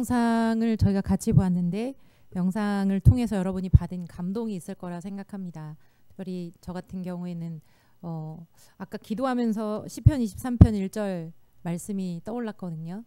영상을 저희가 같이 보았는데 영상을 통해서 여러분이 받은 감동이 있을 거라 생각합니다. 특별히 저 같은 경우에는 아까 기도하면서 시편 23편 1절 말씀이 떠올랐거든요.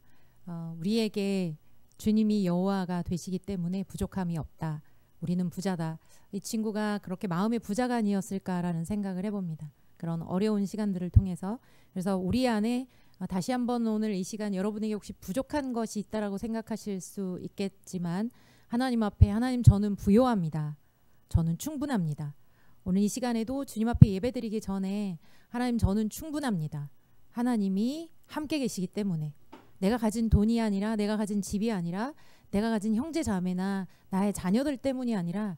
우리에게 주님이 여호와가 되시기 때문에 부족함이 없다. 우리는 부자다. 이 친구가 그렇게 마음의 부자가 아니었을까라는 생각을 해봅니다. 그런 어려운 시간들을 통해서. 그래서 우리 안에 다시 한번 오늘 이 시간 여러분에게 혹시 부족한 것이 있다라고 생각하실 수 있겠지만 하나님 앞에 하나님 저는 부요합니다. 저는 충분합니다. 오늘 이 시간에도 주님 앞에 예배드리기 전에 하나님 저는 충분합니다. 하나님이 함께 계시기 때문에 내가 가진 돈이 아니라 내가 가진 집이 아니라 내가 가진 형제 자매나 나의 자녀들 때문이 아니라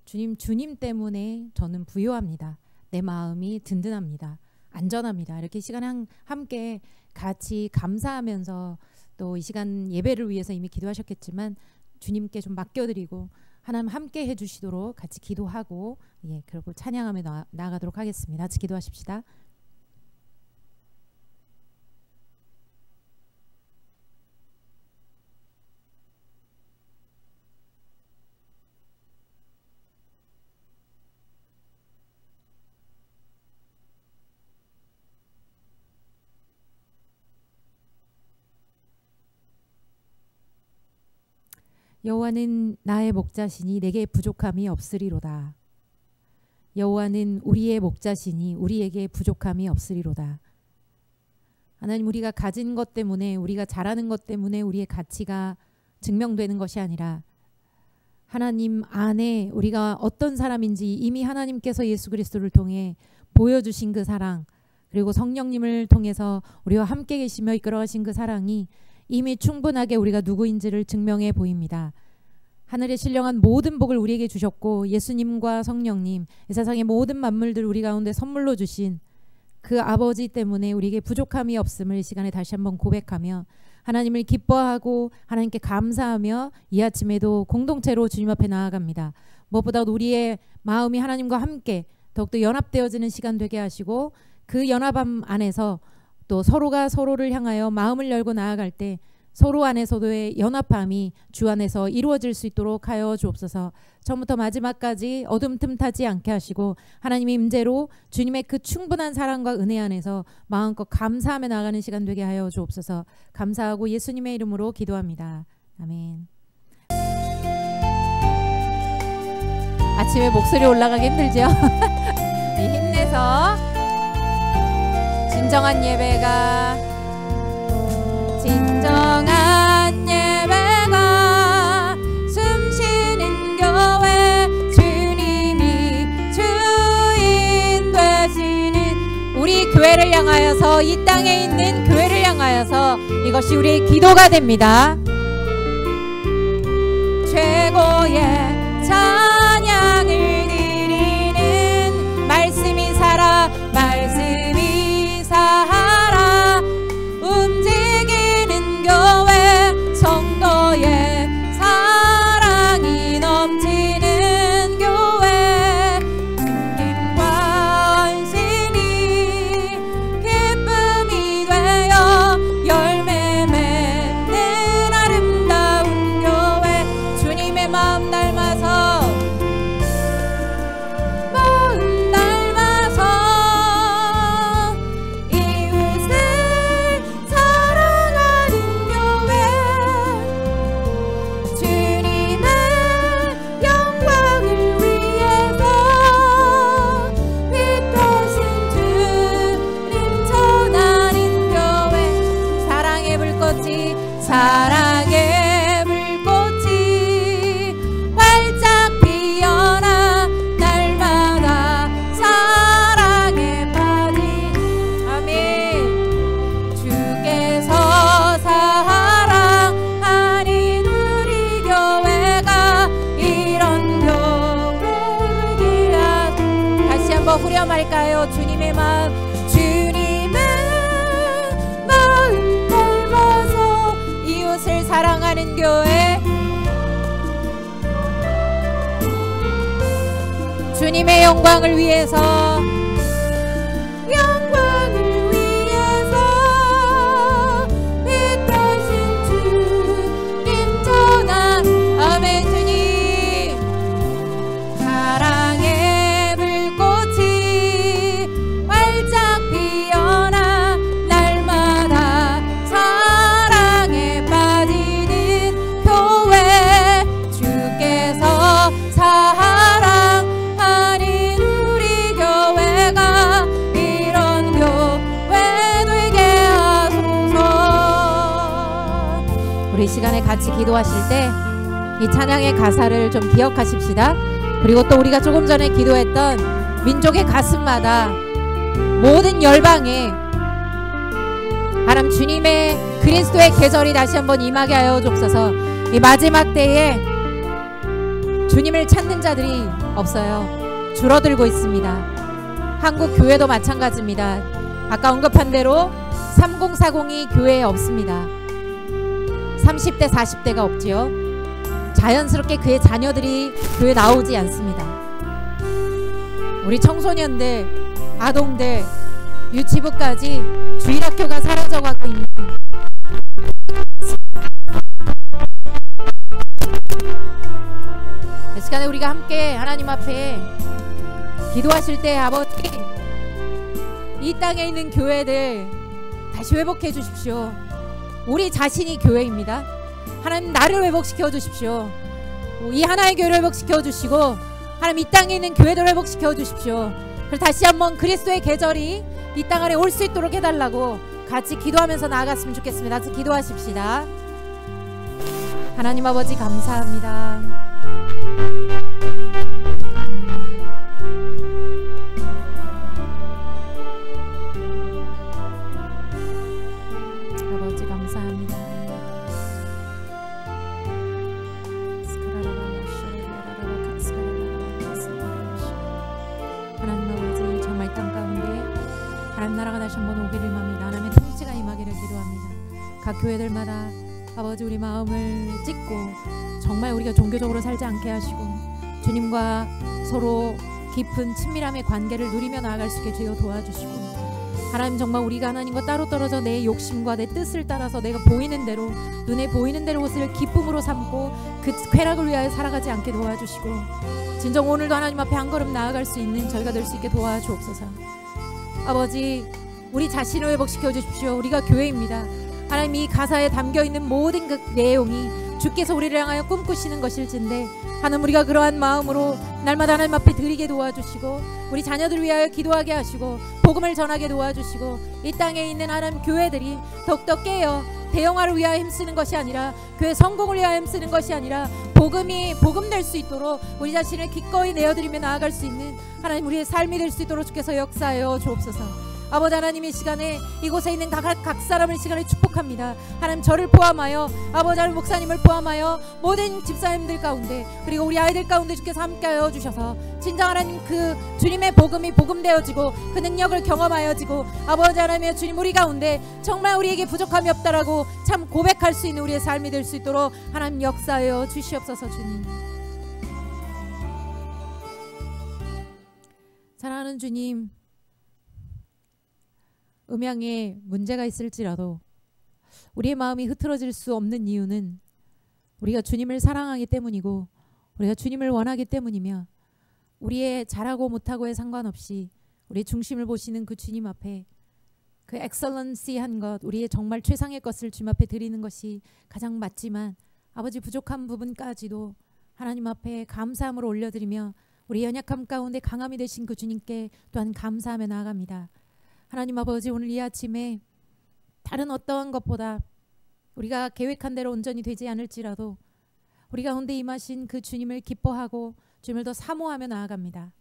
주님 때문에 저는 부요합니다. 내 마음이 든든합니다. 안전합니다. 이렇게 시간에 함께 같이 감사하면서 또 이 시간 예배를 위해서 이미 기도하셨겠지만 주님께 좀 맡겨드리고 하나님 함께 해주시도록 같이 기도하고 그리고 찬양하며 나아가도록 하겠습니다. 같이 기도하십시다. 여호와는 나의 목자시니 내게 부족함이 없으리로다. 여호와는 우리의 목자시니 우리에게 부족함이 없으리로다. 하나님, 우리가 가진 것 때문에 우리가 잘하는 것 때문에 우리의 가치가 증명되는 것이 아니라 하나님 안에 우리가 어떤 사람인지 이미 하나님께서 예수 그리스도를 통해 보여주신 그 사랑, 그리고 성령님을 통해서 우리와 함께 계시며 이끌어가신 그 사랑이 이미 충분하게 우리가 누구인지를 증명해 보입니다. 하늘에 신령한 모든 복을 우리에게 주셨고 예수님과 성령님, 이 세상의 모든 만물들 우리 가운데 선물로 주신 그 아버지 때문에 우리에게 부족함이 없음을 이 시간에 다시 한번 고백하며 하나님을 기뻐하고 하나님께 감사하며 이 아침에도 공동체로 주님 앞에 나아갑니다. 무엇보다도 우리의 마음이 하나님과 함께 더욱더 연합되어지는 시간 되게 하시고 그 연합함 안에서 또 서로가 서로를 향하여 마음을 열고 나아갈 때 서로 안에서도의 연합함이 주 안에서 이루어질 수 있도록 하여 주옵소서. 처음부터 마지막까지 어둠 틈타지 않게 하시고 하나님의 임재로 주님의 그 충분한 사랑과 은혜 안에서 마음껏 감사하며 나가는 시간 되게 하여 주옵소서. 감사하고 예수님의 이름으로 기도합니다. 아멘. 아침에 목소리 올라가기 힘들죠? 힘내서 진정한 예배가 숨쉬는 교회, 주님이 주인 되시는 우리 교회를 향하여서, 이 땅에 있는 교회를 향하여서 이것이 우리의 기도가 됩니다. 최고의 찬양을 드리는 말씀이 살아, 말씀이 살아 움직이는 교회, 성도의 사랑이 넘치는 교회, 힘과 헌신이 기쁨이 되어 열매 맺는 아름다운 교회, 주님의 마음 닮아서 사랑의 불꽃이 활짝 피어나 날마다 사랑에 빠진 아멘. 주께서 사랑하는 우리 교회가 이런 교회이야. 다시 한번 후렴할까요? 주님의 마음, 이웃을 사랑하는 교회, 주님의 영광을 위해서, 영광을 위해서 빛 대신 주님 시간에 같이 기도하실 때 이 찬양의 가사를 좀 기억하십시다. 그리고 또 우리가 조금 전에 기도했던 민족의 가슴마다 모든 열방에 하나님 주님의 그리스도의 계절이 다시 한번 임하게 하여 주옵소서. 이 마지막 때에 주님을 찾는 자들이 없어요. 줄어들고 있습니다. 한국 교회도 마찬가지입니다. 아까 언급한 대로 3040이 교회에 없습니다. 30대 40대가 없지요. 자연스럽게 그의 자녀들이 교회에 나오지 않습니다. 우리 청소년들, 아동들, 유치부까지 주일학교가 사라져가고 있는 이 시간에 우리가 함께 하나님 앞에 기도하실 때 아버지 이 땅에 있는 교회들 다시 회복해 주십시오. 우리 자신이 교회입니다. 하나님 나를 회복시켜 주십시오. 이 하나의 교회를 회복시켜 주시고 하나님 이 땅에 있는 교회들 회복시켜 주십시오. 그래서 다시 한번 그리스도의 계절이 이 땅 안에 올 수 있도록 해달라고 같이 기도하면서 나아갔으면 좋겠습니다. 같이 기도하십시다. 하나님 아버지 감사합니다. 아버지 감사합니다. 하나님 아버지 정말 땅 가운데 하나님 나라가 다시 한번 오기를 임합니다. 하나님의 통치가 임하기를 기도합니다. 각 교회들마다 아버지 우리 마음을 찢고 정말 우리가 종교적으로 살지 않게 하시고 주님과 서로 깊은 친밀함의 관계를 누리며 나아갈 수 있게 주여 도와주시고 하나님 정말 우리가 하나님과 따로 떨어져 내 욕심과 내 뜻을 따라서 내가 보이는 대로 눈에 보이는 대로 옷을 기쁨으로 삼고 그 쾌락을 위하여 살아가지 않게 도와주시고 진정 오늘도 하나님 앞에 한 걸음 나아갈 수 있는 저희가 될 수 있게 도와주옵소서. 아버지 우리 자신을 회복시켜 주십시오. 우리가 교회입니다. 하나님 이 가사에 담겨있는 모든 그 내용이 주께서 우리를 향하여 꿈꾸시는 것일진데 하나님 우리가 그러한 마음으로 날마다 하나님 앞에 드리게 도와주시고 우리 자녀들을 위하여 기도하게 하시고 복음을 전하게 도와주시고 이 땅에 있는 하나님 교회들이 더욱더 깨어 대영화를 위하여 힘쓰는 것이 아니라 교회 성공을 위하여 힘쓰는 것이 아니라 복음 될 수 있도록 우리 자신을 기꺼이 내어드리며 나아갈 수 있는 하나님 우리의 삶이 될 수 있도록 주께서 역사하여 주옵소서. 아버지 하나님 이 시간에 이곳에 있는 각 사람을 이 시간에 축복합니다. 하나님 저를 포함하여 아버지 하나님 목사님을 포함하여 모든 집사님들 가운데 그리고 우리 아이들 가운데 주께서 함께하여 주셔서 진정 하나님 그 주님의 복음이 복음되어지고 그 능력을 경험하여지고 아버지 하나님의 주님 우리 가운데 정말 우리에게 부족함이 없다라고 참 고백할 수 있는 우리의 삶이 될 수 있도록 하나님 역사하여 주시옵소서. 주님 사랑하는 주님 음양에 문제가 있을지라도 우리의 마음이 흐트러질 수 없는 이유는 우리가 주님을 사랑하기 때문이고 우리가 주님을 원하기 때문이며 우리의 잘하고 못하고에 상관없이 우리의 중심을 보시는 그 주님 앞에 그 엑셀런시한 것 우리의 정말 최상의 것을 주님 앞에 드리는 것이 가장 맞지만 아버지 부족한 부분까지도 하나님 앞에 감사함으로 올려드리며 우리 연약함 가운데 강함이 되신 그 주님께 또한 감사하며 나아갑니다. 하나님 아버지 오늘 이 아침에 다른 어떠한 것보다 우리가 계획한 대로 온전히 되지 않을지라도 우리 가운데 임하신 그 주님을 기뻐하고 주님을 더 사모하며 나아갑니다.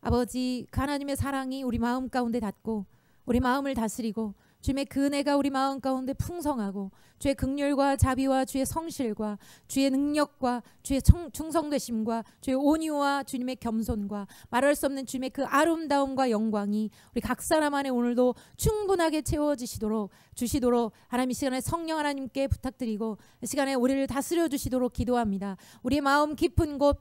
아버지 그 하나님의 사랑이 우리 마음 가운데 닿고 우리 마음을 다스리고 주님의 그 은혜가 우리 마음 가운데 풍성하고 주의 긍휼과 자비와 주의 성실과 주의 능력과 주의 충성되심과 주의 온유와 주님의 겸손과 말할 수 없는 주님의 그 아름다움과 영광이 우리 각 사람 안에 오늘도 충분하게 채워지시도록 주시도록 하나님 이 시간에 성령 하나님께 부탁드리고 이 시간에 우리를 다스려 주시도록 기도합니다. 우리의 마음 깊은 곳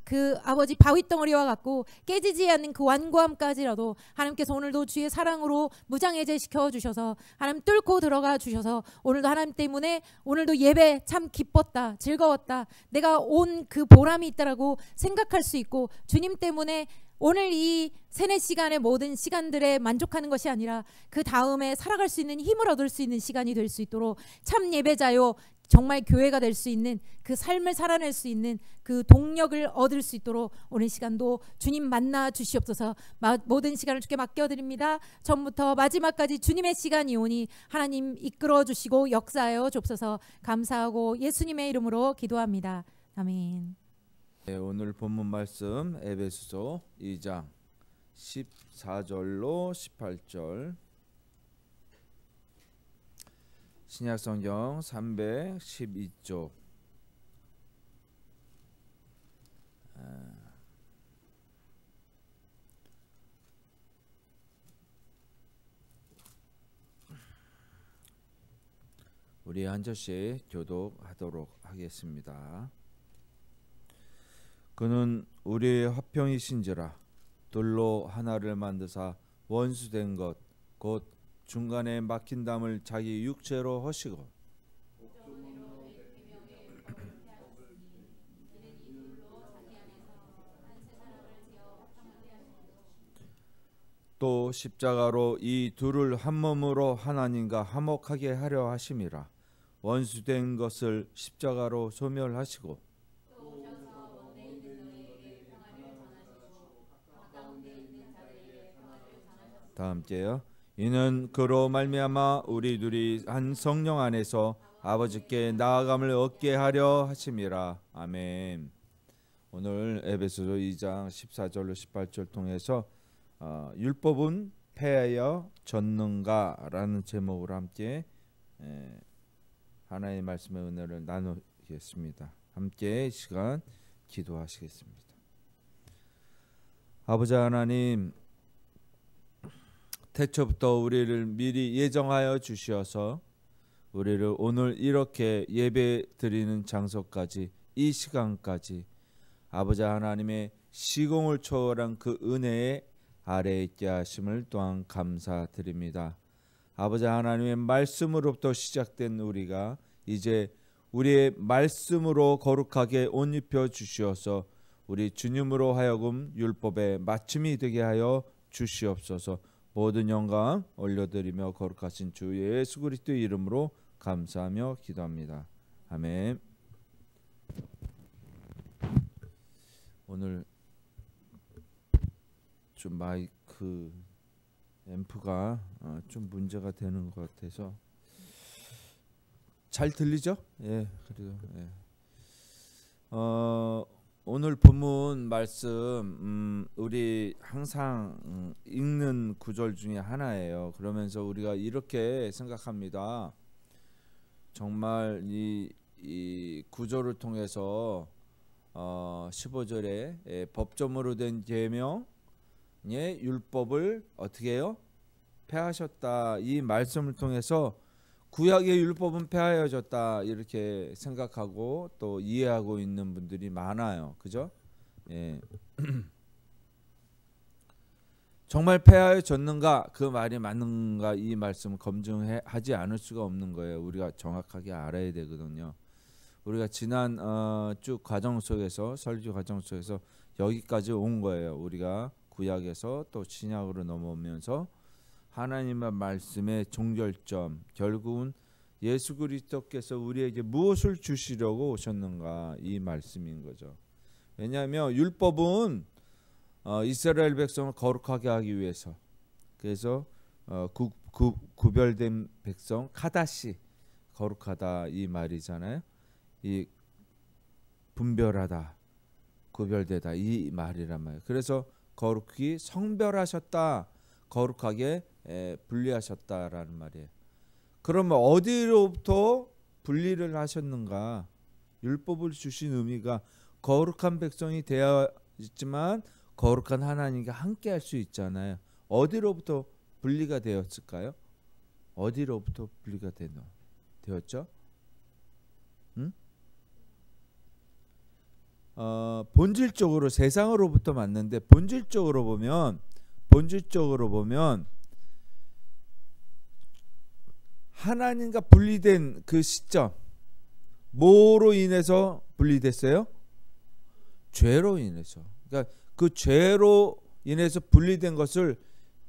그 아버지 바위덩어리와 같고 깨지지 않는 그 완고함까지라도 하나님께서 오늘도 주의 사랑으로 무장해제시켜 주셔서 하나님 뚫고 들어가 주셔서 오늘도 하나님 때문에 오늘도 예배 참 기뻤다 즐거웠다 내가 온 그 보람이 있다라고 생각할 수 있고 주님 때문에 오늘 이 세네 시간의 모든 시간들에 만족하는 것이 아니라 그 다음에 살아갈 수 있는 힘을 얻을 수 있는 시간이 될 수 있도록 참 예배자요 정말 교회가 될 수 있는 그 삶을 살아낼 수 있는 그 동력을 얻을 수 있도록 오늘 시간도 주님 만나 주시옵소서. 모든 시간을 주께 맡겨드립니다. 처음부터 마지막까지 주님의 시간이 오니 하나님 이끌어 주시고 역사하여 주옵소서. 감사하고 예수님의 이름으로 기도합니다. 아멘. 네, 오늘 본문 말씀 에베소서 2장 14절로 18절, 신약성경 312쪽. 우리 한 절씩 교독하도록 하겠습니다. 그는 우리의 화평이신지라 돌로 하나를 만드사 원수된 것 곧 중간에 막힌 담을 자기 육체로 허시고 또 십자가로 이 둘을 한 몸으로 하나님과 화목하게 하려 하심이라. 원수된 것을 십자가로 소멸하시고 다 함께요. 이는 그로 말미암아 우리 둘이 한 성령 안에서 아버지께 나아감을 얻게 하려 하심이라. 아멘. 오늘 에베소서 2장 14절로 18절 통해서 율법은 폐하여 졌는가라는 제목으로 함께 하나님의 말씀의 은혜를 나누겠습니다. 함께 이 시간 기도하시겠습니다. 아버지 하나님, 태초부터 우리를 미리 예정하여 주시어서 우리를 오늘 이렇게 예배 드리는 장소까지, 이 시간까지 아버지 하나님의 시공을 초월한 그 은혜의 아래에 있게 하심을 또한 감사드립니다. 아버지 하나님의 말씀으로부터 시작된 우리가 이제 우리의 말씀으로 거룩하게 옷 입혀 주시어서 우리 주님으로 하여금 율법의 마침이 되게 하여 주시옵소서. 모든 영광 올려드리며 거룩하신 주 예수 그리스도의 이름으로 감사하며 기도합니다. 아멘. 오늘 좀 마이크 앰프가 좀 문제가 되는 것 같아서 잘 들리죠? 예, 그래도 예. 오늘 본문 말씀 우리 항상 읽는 구절 중에 하나예요. 그러면서 우리가 이렇게 생각합니다. 정말 이 구절을 통해서 15절에 법조문으로 된 계명의 율법을 어떻게 해요? 폐하셨다. 이 말씀을 통해서 구약의 율법은 폐하여졌다 이렇게 생각하고 또 이해하고 있는 분들이 많아요. 그죠? 예. 정말 폐하여졌는가, 그 말이 맞는가, 이 말씀을 검증하지 않을 수가 없는 거예요. 우리가 정확하게 알아야 되거든요. 우리가 지난 쭉 과정 속에서, 설교 과정 속에서 여기까지 온 거예요. 우리가 구약에서 또 신약으로 넘어오면서 하나님의 말씀의 종결점, 결국은 예수 그리스도께서 우리에게 무엇을 주시려고 오셨는가, 이 말씀인 거죠. 왜냐하면 율법은 이스라엘 백성을 거룩하게 하기 위해서, 그래서 구별된 백성, 카다시, 거룩하다 이 말이잖아요. 이 분별하다, 구별되다 이 말이란 말이에요. 그래서 거룩히 성별하셨다, 거룩하게 분리하셨다라는 말이에요. 그러면 어디로부터 분리를 하셨는가? 율법을 주신 의미가 거룩한 백성이 되어 있지만 거룩한 하나님과 함께 할 수 있잖아요. 어디로부터 분리가 되었을까요? 어디로부터 분리가 되었죠? 본질적으로 세상으로부터 맞는데 본질적으로 보면 하나님과 분리된 그 시점, 뭐로 인해서 분리됐어요? 죄로 인해서. 그러니까 그 죄로 인해서 분리된 것을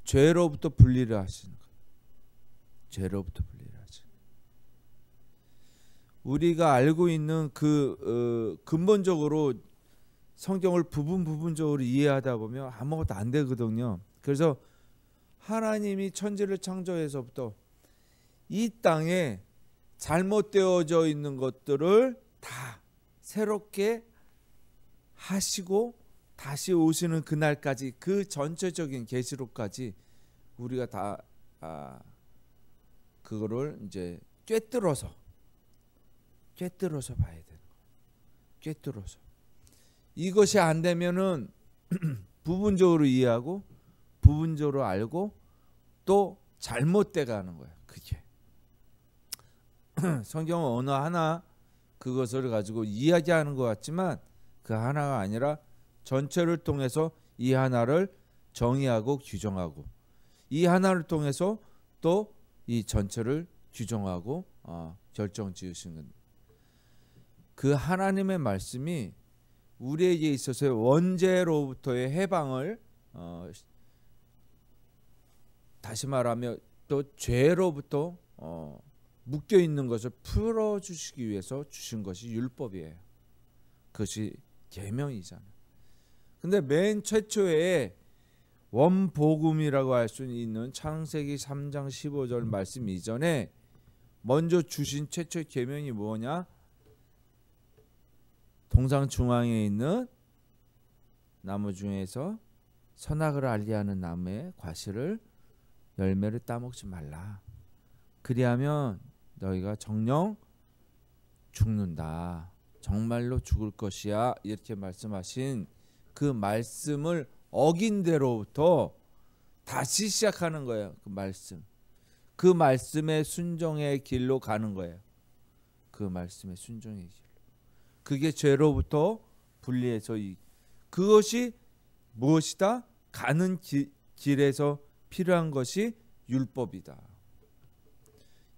죄로부터 분리를 하시는 거예요. 죄로부터 분리를 하시는 거예요. 우리가 알고 있는 근본적으로 성경을 부분적으로 이해하다 보면 아무것도 안 되거든요. 그래서 하나님이 천지를 창조해서부터 이 땅에 잘못되어져 있는 것들을 다 새롭게 하시고 다시 오시는 그날까지, 그 전체적인 계시록까지 우리가 다 그거를 이제 꿰뚫어서 봐야 되는 거예요. 꿰뚫어서. 이것이 안 되면은 부분적으로 이해하고 부분적으로 알고 또 잘못돼 가는 거예요. 그게 성경은 어느 하나 그것을 가지고 이야기하는 것 같지만 그 하나가 아니라 전체를 통해서 이 하나를 정의하고 규정하고, 이 하나를 통해서 또 이 전체를 규정하고 결정 지으신 겁니다. 그 하나님의 말씀이 우리에게 있어서의 원죄로부터의 해방을, 다시 말하면 또 죄로부터 묶여 있는 것을 풀어 주시기 위해서 주신 것이 율법이에요. 그것이 계명이잖아요. 근데 맨 최초에 원복음이라고 할 수 있는 창세기 3장 15절 말씀 이전에 먼저 주신 최초의 계명이 뭐냐? 동상 중앙에 있는 나무 중에서 선악을 알게 하는 나무의 과실을 열매를 따먹지 말라. 그리하면 너희가 정녕 죽는다. 정말로 죽을 것이야. 이렇게 말씀하신 그 말씀을 어긴 대로부터 다시 시작하는 거예요. 그 말씀의 순종의 길로 가는 거예요. 그 말씀의 순종의 길. 그게 죄로부터 분리해서 그것이 무엇이다? 가는 길에서 필요한 것이 율법이다.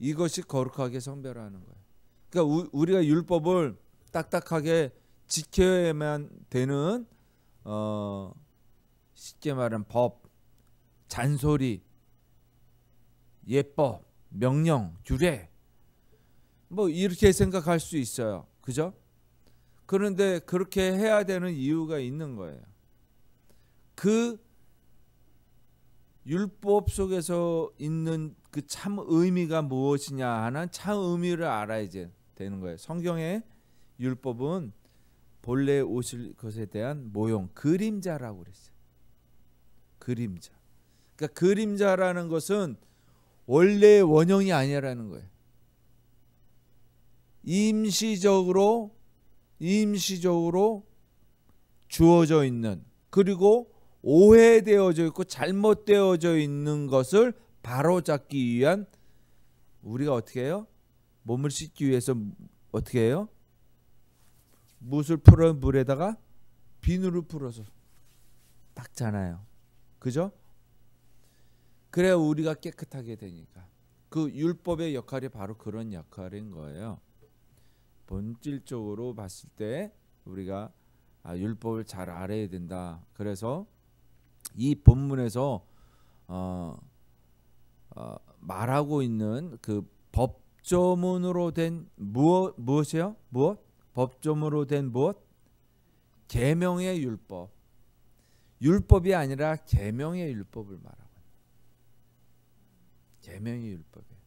이것이 거룩하게 성별하는 거예요. 그러니까 우리가 율법을 딱딱하게 지켜야만 되는, 쉽게 말하면 법, 잔소리, 예법, 명령, 규례, 뭐 이렇게 생각할 수 있어요. 그죠? 그런데 그렇게 해야 되는 이유가 있는 거예요. 그 율법 속에서 있는 그 참 의미가 무엇이냐 하는 참 의미를 알아야 되는 거예요. 성경의 율법은 본래 오실 것에 대한 모형, 그림자라고 그랬어요. 그림자. 그러니까 그림자라는 것은 원래 원형이 아니라는 거예요. 임시적으로 주어져 있는, 그리고 오해되어져 있고 잘못되어져 있는 것을 바로잡기 위한, 우리가 어떻게 해요? 몸을 씻기 위해서 어떻게 해요? 무엇을 풀어? 물에다가 비누를 풀어서 닦잖아요. 그죠? 그래야 우리가 깨끗하게 되니까. 그 율법의 역할이 바로 그런 역할인 거예요. 본질적으로 봤을 때 우리가 율법을 잘 알아야 된다. 그래서 이 본문에서 말하고 있는 그 법조문으로 된 무엇이요? 무엇? 법조문으로 된 무엇? 계명의 율법. 율법이 아니라 계명의 율법을 말하고 있는. 계명의 율법이에요.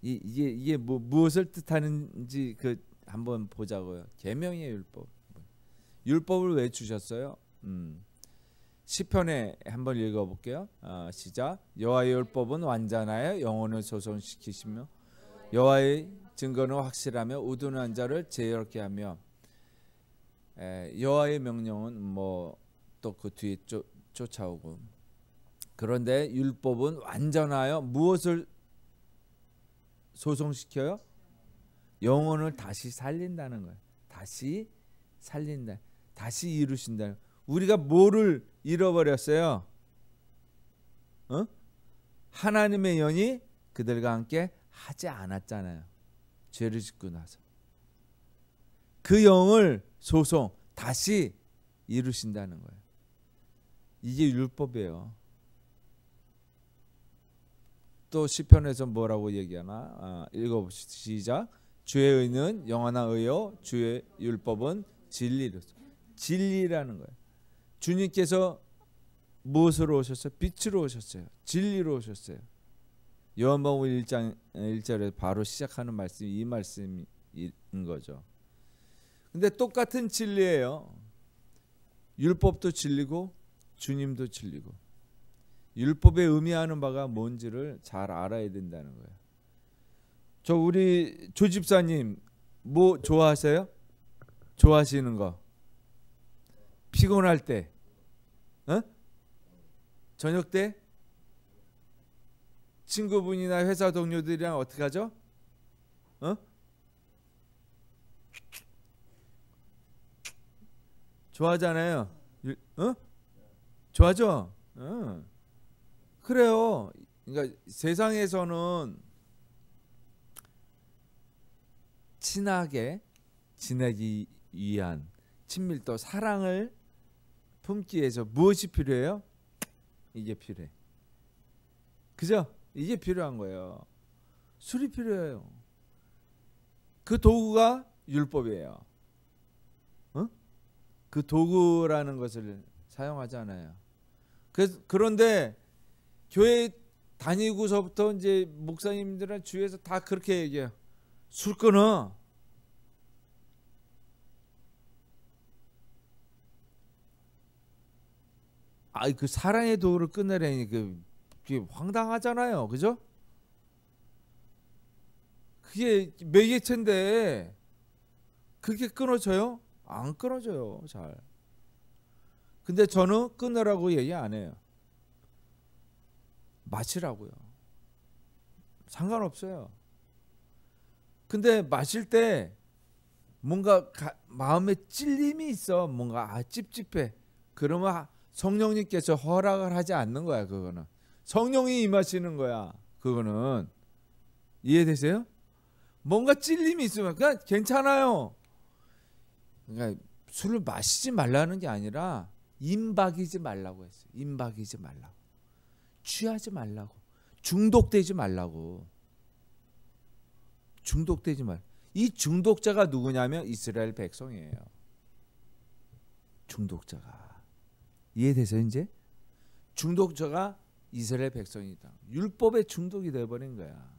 이게 무엇을 뜻하는지 한번 보자고요. 계명의 율법. 율법을 왜 주셨어요? 시편에 한번 읽어볼게요. 시작. 여호와의 율법은 완전하여 영혼을 소성시키시며 여호와의 증거는 확실하며 우둔한 자를 제어롭게 하며. 여호와의 명령은 뭐 또 그 뒤에 쫓아오고. 그런데 율법은 완전하여 무엇을 소성시켜요? 영혼을 다시 살린다는 거예요. 다시 살린다. 다시 이루신다. 우리가 뭐를 잃어버렸어요? 하나님의 영이 그들과 함께 하지 않았잖아요. 죄를 짓고 나서. 그 영을 다시 이루신다는 거예요. 이게 율법이에요. 또 시편에서 뭐라고 얘기하나? 읽어봅시다. 시작. 주의 의는 영원한 의요 주의 율법은 진리로서. 진리라는 거예요. 주님께서 무엇으로 오셨어요? 빛으로 오셨어요. 진리로 오셨어요. 요한복음 1장 1절에 바로 시작하는 말씀이 이 말씀인 거죠. 근데 똑같은 진리예요. 율법도 진리고 주님도 진리고. 율법에 의미하는 바가 뭔지를 잘 알아야 된다는 거예요. 저 우리 조 집사님 뭐 좋아하세요? 좋아하시는 거? 피곤할 때, 저녁 때 친구분이나 회사 동료들이랑 어떻게 하죠? 좋아하잖아요. 좋아하죠? 그래요. 그러니까 세상에서는 친하게 지내기 위한 친밀도, 사랑을 품기 위해서 무엇이 필요해요? 이게 필요해. 그죠? 이게 필요한 거예요. 술이 필요해요. 그 도구가 율법이에요. 그 도구라는 것을 사용하잖아요. 그런데 교회 다니고서부터 이제 목사님들은 주위에서 다 그렇게 얘기해요. 술 끊어. 그 사랑의 도구를 끊으려니 그게 황당하잖아요. 그죠? 그게 매개체인데 그게 끊어져요? 안 끊어져요. 잘. 근데 저는 끊으라고 얘기 안 해요. 마시라고요. 상관없어요. 근데 마실 때 뭔가 마음에 찔림이 있어. 뭔가 찝찝해. 그러면 성령님께서 허락을 하지 않는 거야. 그거는 성령이 임하시는 거야. 그거는 이해되세요? 뭔가 찔림이 있으면 그냥 괜찮아요. 그러니까 술을 마시지 말라는 게 아니라 임박이지 말라고 했어요. 임박이지 말라고. 취하지 말라고. 중독되지 말라고. 중독되지 말. 이 중독자가 누구냐면 이스라엘 백성이에요. 중독자가. 이해되세요 이제? 중독자가 이스라엘 백성이다. 율법에 중독이 되어버린 거야.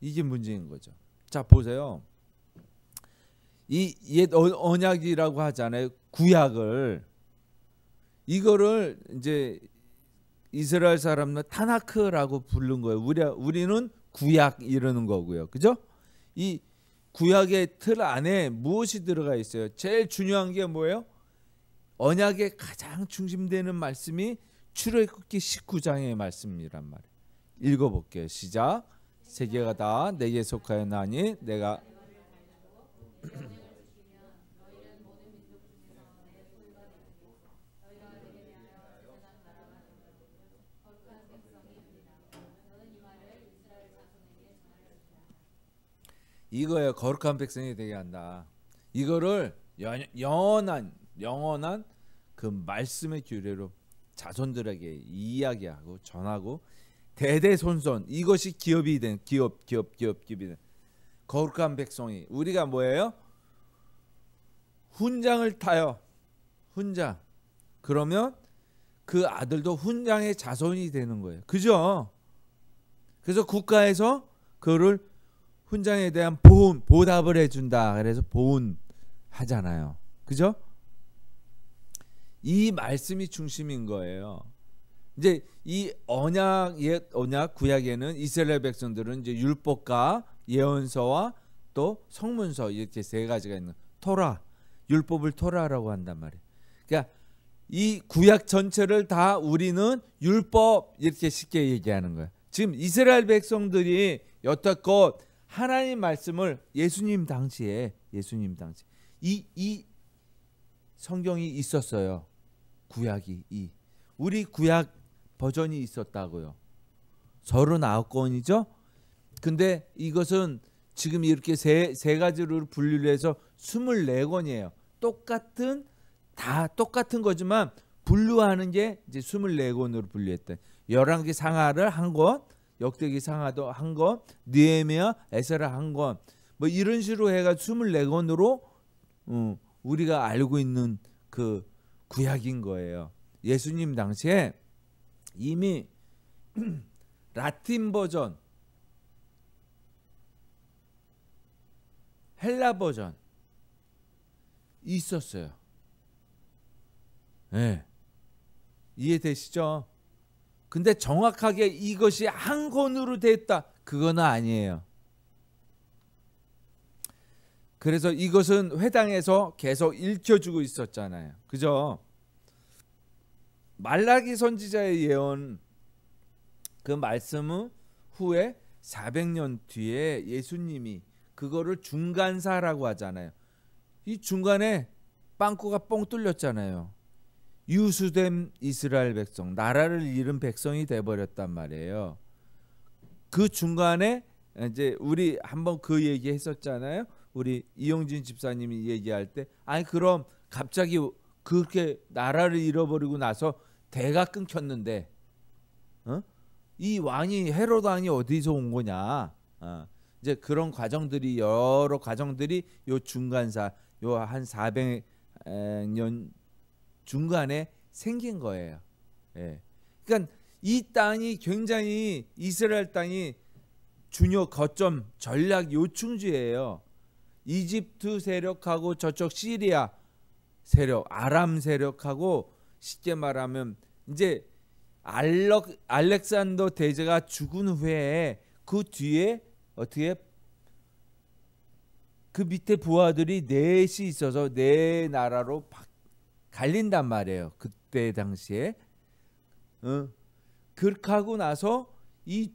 이게 문제인 거죠. 자 보세요. 이 옛 언약이라고 하잖아요. 구약을. 이거를 이제 이스라엘 사람은 타나크라고 부른 거예요. 우리는 구약 이러는 거고요. 그죠? 이 구약의 틀 안에 무엇이 들어가 있어요? 제일 중요한 게 뭐예요? 언약의 가장 중심되는 말씀이 출애굽기 19장의 말씀이란 말이에요. 읽어볼게요. 시작. 세계가 다 내게 속하였나니 내가 이거예요. 거룩한 백성이 되게 한다. 이거를 영원한 그 말씀의 규례로 자손들에게 이야기하고 전하고 대대손손 이것이 기업이 된 기업이 된 거룩한 백성이. 우리가 뭐예요? 훈장을 타요. 훈장. 그러면 그 아들도 훈장의 자손이 되는 거예요. 그죠? 그래서 국가에서 그거를 훈장에 대한 보답을 해준다. 그래서 보훈하잖아요. 그죠? 이 말씀이 중심인 거예요. 이제 이 옛 언약 구약에는 이스라엘 백성들은 이제 율법과 예언서와 또 성문서 이렇게 세 가지가 있는 토라, 율법을 토라라고 한단 말이에요. 그러니까 이 구약 전체를 다 우리는 율법 이렇게 쉽게 얘기하는 거예요. 지금 이스라엘 백성들이 여태껏 하나님 말씀을 예수님 당시에 이 성경이 있었어요. 구약이 우리 구약 버전이 있었다고요. 39권이죠. 근데 이것은 지금 이렇게 세 가지로 분류를 해서 24권이에요. 다 똑같은 거지만 분류하는 게 이제 24권으로 분류했대. 11개 상하를 한 권, 역대기 상하도 한 권, 느헤미야, 에스라 한 권, 뭐 이런 식으로 해가 24권으로 우리가 알고 있는 그 구약인 거예요. 예수님 당시에 이미 라틴 버전, 헬라 버전 있었어요. 네. 이해되시죠? 근데 정확하게 이것이 한 권으로 됐다, 그건 아니에요. 그래서 이것은 회당에서 계속 읽혀주고 있었잖아요. 그죠? 말라기 선지자의 예언, 그 말씀은 후에 400년 뒤에 예수님이 그거를 중간사라고 하잖아요. 이 중간에 빵꾸가 뻥 뚫렸잖아요. 유수된 이스라엘 백성, 나라를 잃은 백성이 돼버렸단 말이에요. 그 중간에 이제 우리 한번 그 얘기 했었잖아요. 우리 이용진 집사님이 얘기할 때, 아니 그럼 갑자기 그렇게 나라를 잃어버리고 나서 대가 끊겼는데 이 왕이 헤롯 왕이 어디서 온 거냐? 이제 그런 과정들이, 여러 과정들이 요 중간사, 요 한 400년 중간에 생긴 거예요. 예. 그러니까 이 땅이 굉장히, 이스라엘 땅이 중요 거점 전략 요충지예요. 이집트 세력하고 저쪽 시리아 세력, 아람 세력하고, 쉽게 말하면 이제 알렉산더 대제가 죽은 후에 그 뒤에 어떻게 그 밑에 부하들이 넷이 있어서 네 나라로 갈린단 말이에요. 그때 당시에. 그렇게 하고 나서 이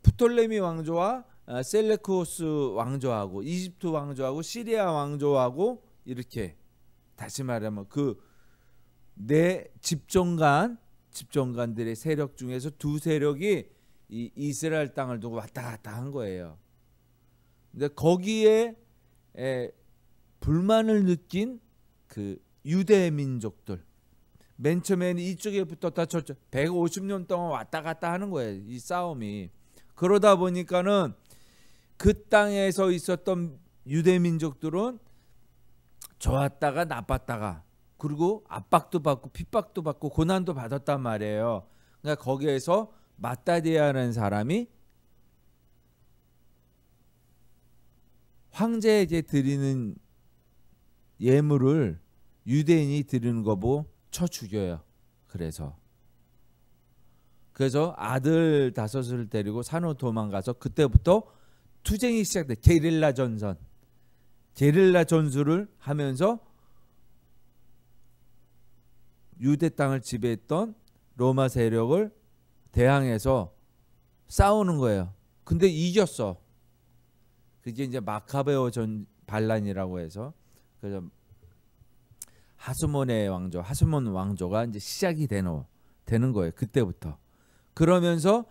프톨레미 왕조와 셀레쿠스 왕조하고 이집트 왕조하고 시리아 왕조하고 이렇게, 다시 말하면 그 네 집정관들의 세력 중에서 두 세력이 이 이스라엘 땅을 두고 왔다 갔다 한 거예요. 근데 거기에 불만을 느낀 그 유대 민족들, 맨 처음에는 이쪽에 붙었다 저쪽 150년 동안 왔다 갔다 하는 거예요, 이 싸움이. 그러다 보니까는 그 땅에서 있었던 유대 민족들은 좋았다가 나빴다가, 그리고 압박도 받고 핍박도 받고 고난도 받았단 말이에요. 그러니까 거기에서 마따디아라는 사람이 황제에게 드리는 예물을 유대인이 드리는 거 보고 쳐 죽여요. 그래서 아들 5을 데리고 산으로 도망가서 그때부터 투쟁이 시작돼. 게릴라 전술을 하면서 유대 땅을 지배했던 로마 세력을 대항해서 싸우는 거예요. 근데 이겼어. 그게 이제 마카베오 반란이라고 해서, 그래서 하스몬 왕조가 이제 시작이 되는 거예요. 그때부터. 그러면서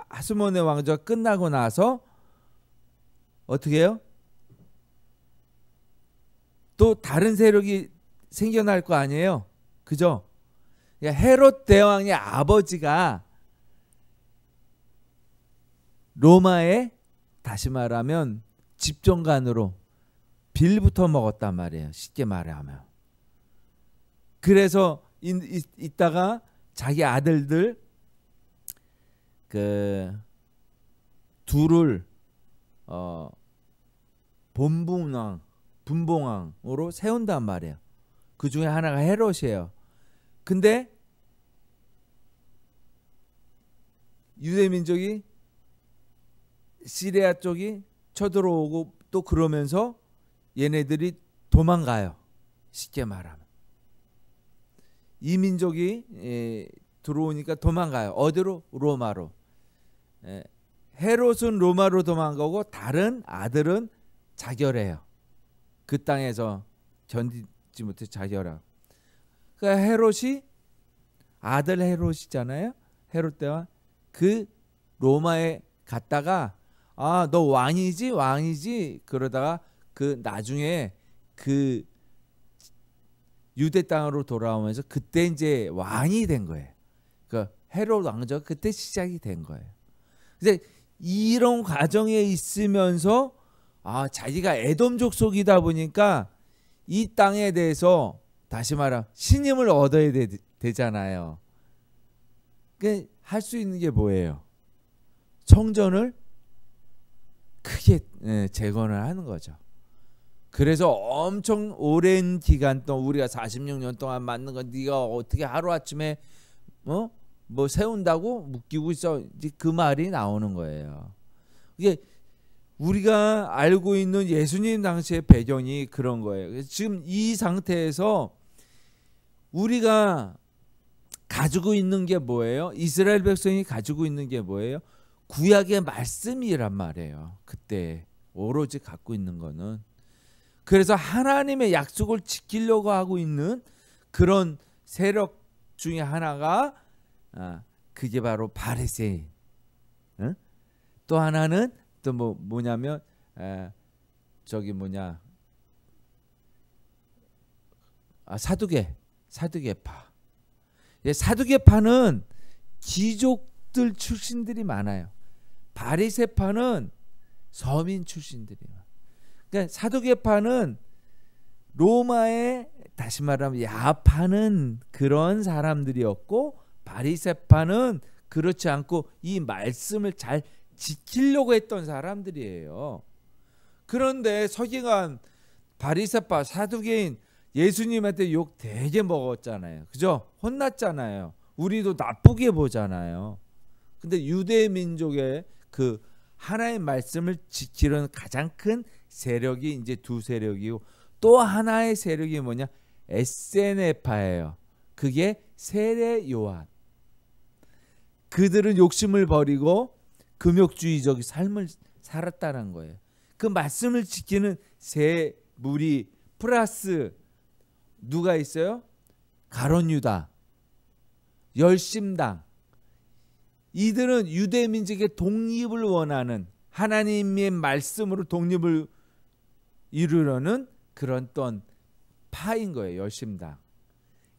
하스몬의 왕조가 끝나고 나서 어떻게 해요? 또 다른 세력이 생겨날 거 아니에요. 그죠? 그러니까 헤롯 대왕의 아버지가 로마의, 다시 말하면 집정관으로 빌부터 먹었단 말이에요. 쉽게 말하면. 그래서 이따가 자기 아들들 그 둘을 분봉왕으로 세운단 말이에요. 그 중에 하나가 헤롯이에요. 근데 유대민족이, 시리아 쪽이 쳐들어오고 또 그러면서 얘네들이 도망가요. 쉽게 말하면 이 민족이 들어오니까 도망가요. 어디로? 로마로. 헤롯은 로마로 도망가고 다른 아들은 자결해요. 그 땅에서 견디지 못해 자결하고. 그러니까 헤롯이, 아들 헤롯이잖아요. 헤롯 때와 그 로마에 갔다가 너 왕이지 그러다가 그 나중에 그 유대 땅으로 돌아오면서 그때 이제 왕이 된 거예요. 그러니까 헤롯 왕조가 그때 시작이 된 거예요. 근데 이런 과정에 있으면서 자기가 에돔 족속이다 보니까 이 땅에 대해서 다시 말하면 신임을 얻어야 되잖아요. 그 할 수 있는 게 뭐예요? 성전을 크게 재건을 하는 거죠. 그래서 엄청 오랜 기간 동안 우리가 46년 동안 만든 건 네가 어떻게 하루아침에 뭐 세운다고 묶이고 있어. 이제 그 말이 나오는 거예요. 이게 우리가 알고 있는 예수님 당시의 배경이 그런 거예요. 지금 이 상태에서 우리가 가지고 있는 게 뭐예요? 이스라엘 백성이 가지고 있는 게 뭐예요? 구약의 말씀이란 말이에요. 그때 오로지 갖고 있는 거는. 그래서 하나님의 약속을 지키려고 하고 있는 그런 세력 중에 하나가 그게 바로 바리새인. 또 하나는 또 뭐냐면 사두개파. 사두개파는 귀족들 출신들이 많아요. 바리새파는 서민 출신들이 많아요. 그러니까 사두개파는 로마에 다시 말하면 야파는 그런 사람들이었고, 바리새파는 그렇지 않고 이 말씀을 잘 지키려고 했던 사람들이에요. 그런데 서기관, 바리새파, 사두개인 예수님한테 욕 되게 먹었잖아요. 그죠? 혼났잖아요. 우리도 나쁘게 보잖아요. 근데 유대 민족의 그 하나의 말씀을 지키려는 가장 큰 세력이 이제 두 세력이고, 또 하나의 세력이 뭐냐? 에세네파예요. 그게 세례 요한. 그들은 욕심을 버리고 금욕주의적 삶을 살았다는 거예요. 그 말씀을 지키는 세 무리 플러스 누가 있어요? 가룟 유다, 열심당. 이들은 유대 민족의 독립을 원하는, 하나님의 말씀으로 독립을 이루려는 그런 떤 파인 거예요. 열심당.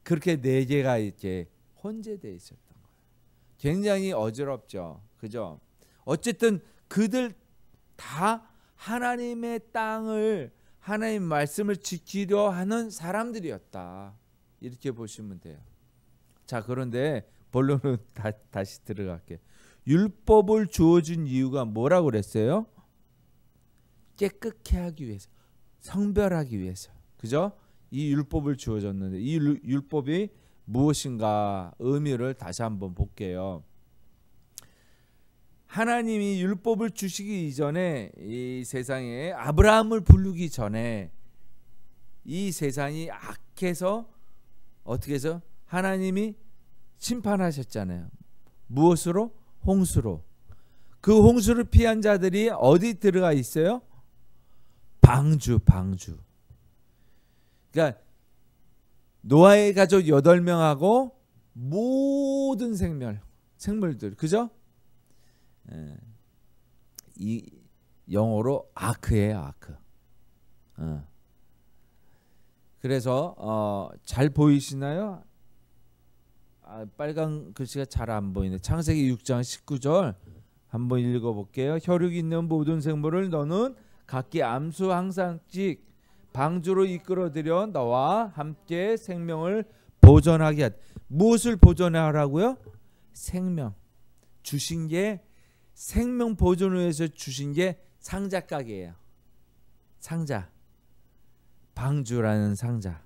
그렇게 네 개가 이렇게 혼재되어 있었던 거예요. 굉장히 어지럽죠. 그죠? 어쨌든 그들 다 하나님의 땅을, 하나님의 말씀을 지키려 하는 사람들이었다. 이렇게 보시면 돼요. 자, 그런데 본론은 다시 들어갈게요. 율법을 주어준 이유가 뭐라고 그랬어요? 깨끗게 하기 위해서, 성별하기 위해서. 그죠? 이 율법을 주어졌는데 이 율법이 무엇인가 의미를 다시 한번 볼게요. 하나님이 율법을 주시기 이전에 이 세상에 아브라함을 부르기 전에 이 세상이 악해서 어떻게 해서 하나님이 심판하셨잖아요. 무엇으로? 홍수로. 그 홍수를 피한 자들이 어디 들어가 있어요? 방주. 그러니까 노아의 가족 8명하고 모든 생물들, 그죠? 이 영어로 아크예요, 아크. 그래서 잘 보이시나요? 빨간 글씨가 잘 안 보이네. 창세기 6장 19절 한번 읽어볼게요. 혈육 있는 모든 생물을 너는 각기 암수 항상씩 방주로 이끌어들여 너와 함께 생명을 보존하게 하라. 무엇을 보존하라고요? 생명. 주신 게, 생명 보존을 위해서 주신 게 상자 가게예요. 상자. 방주라는 상자.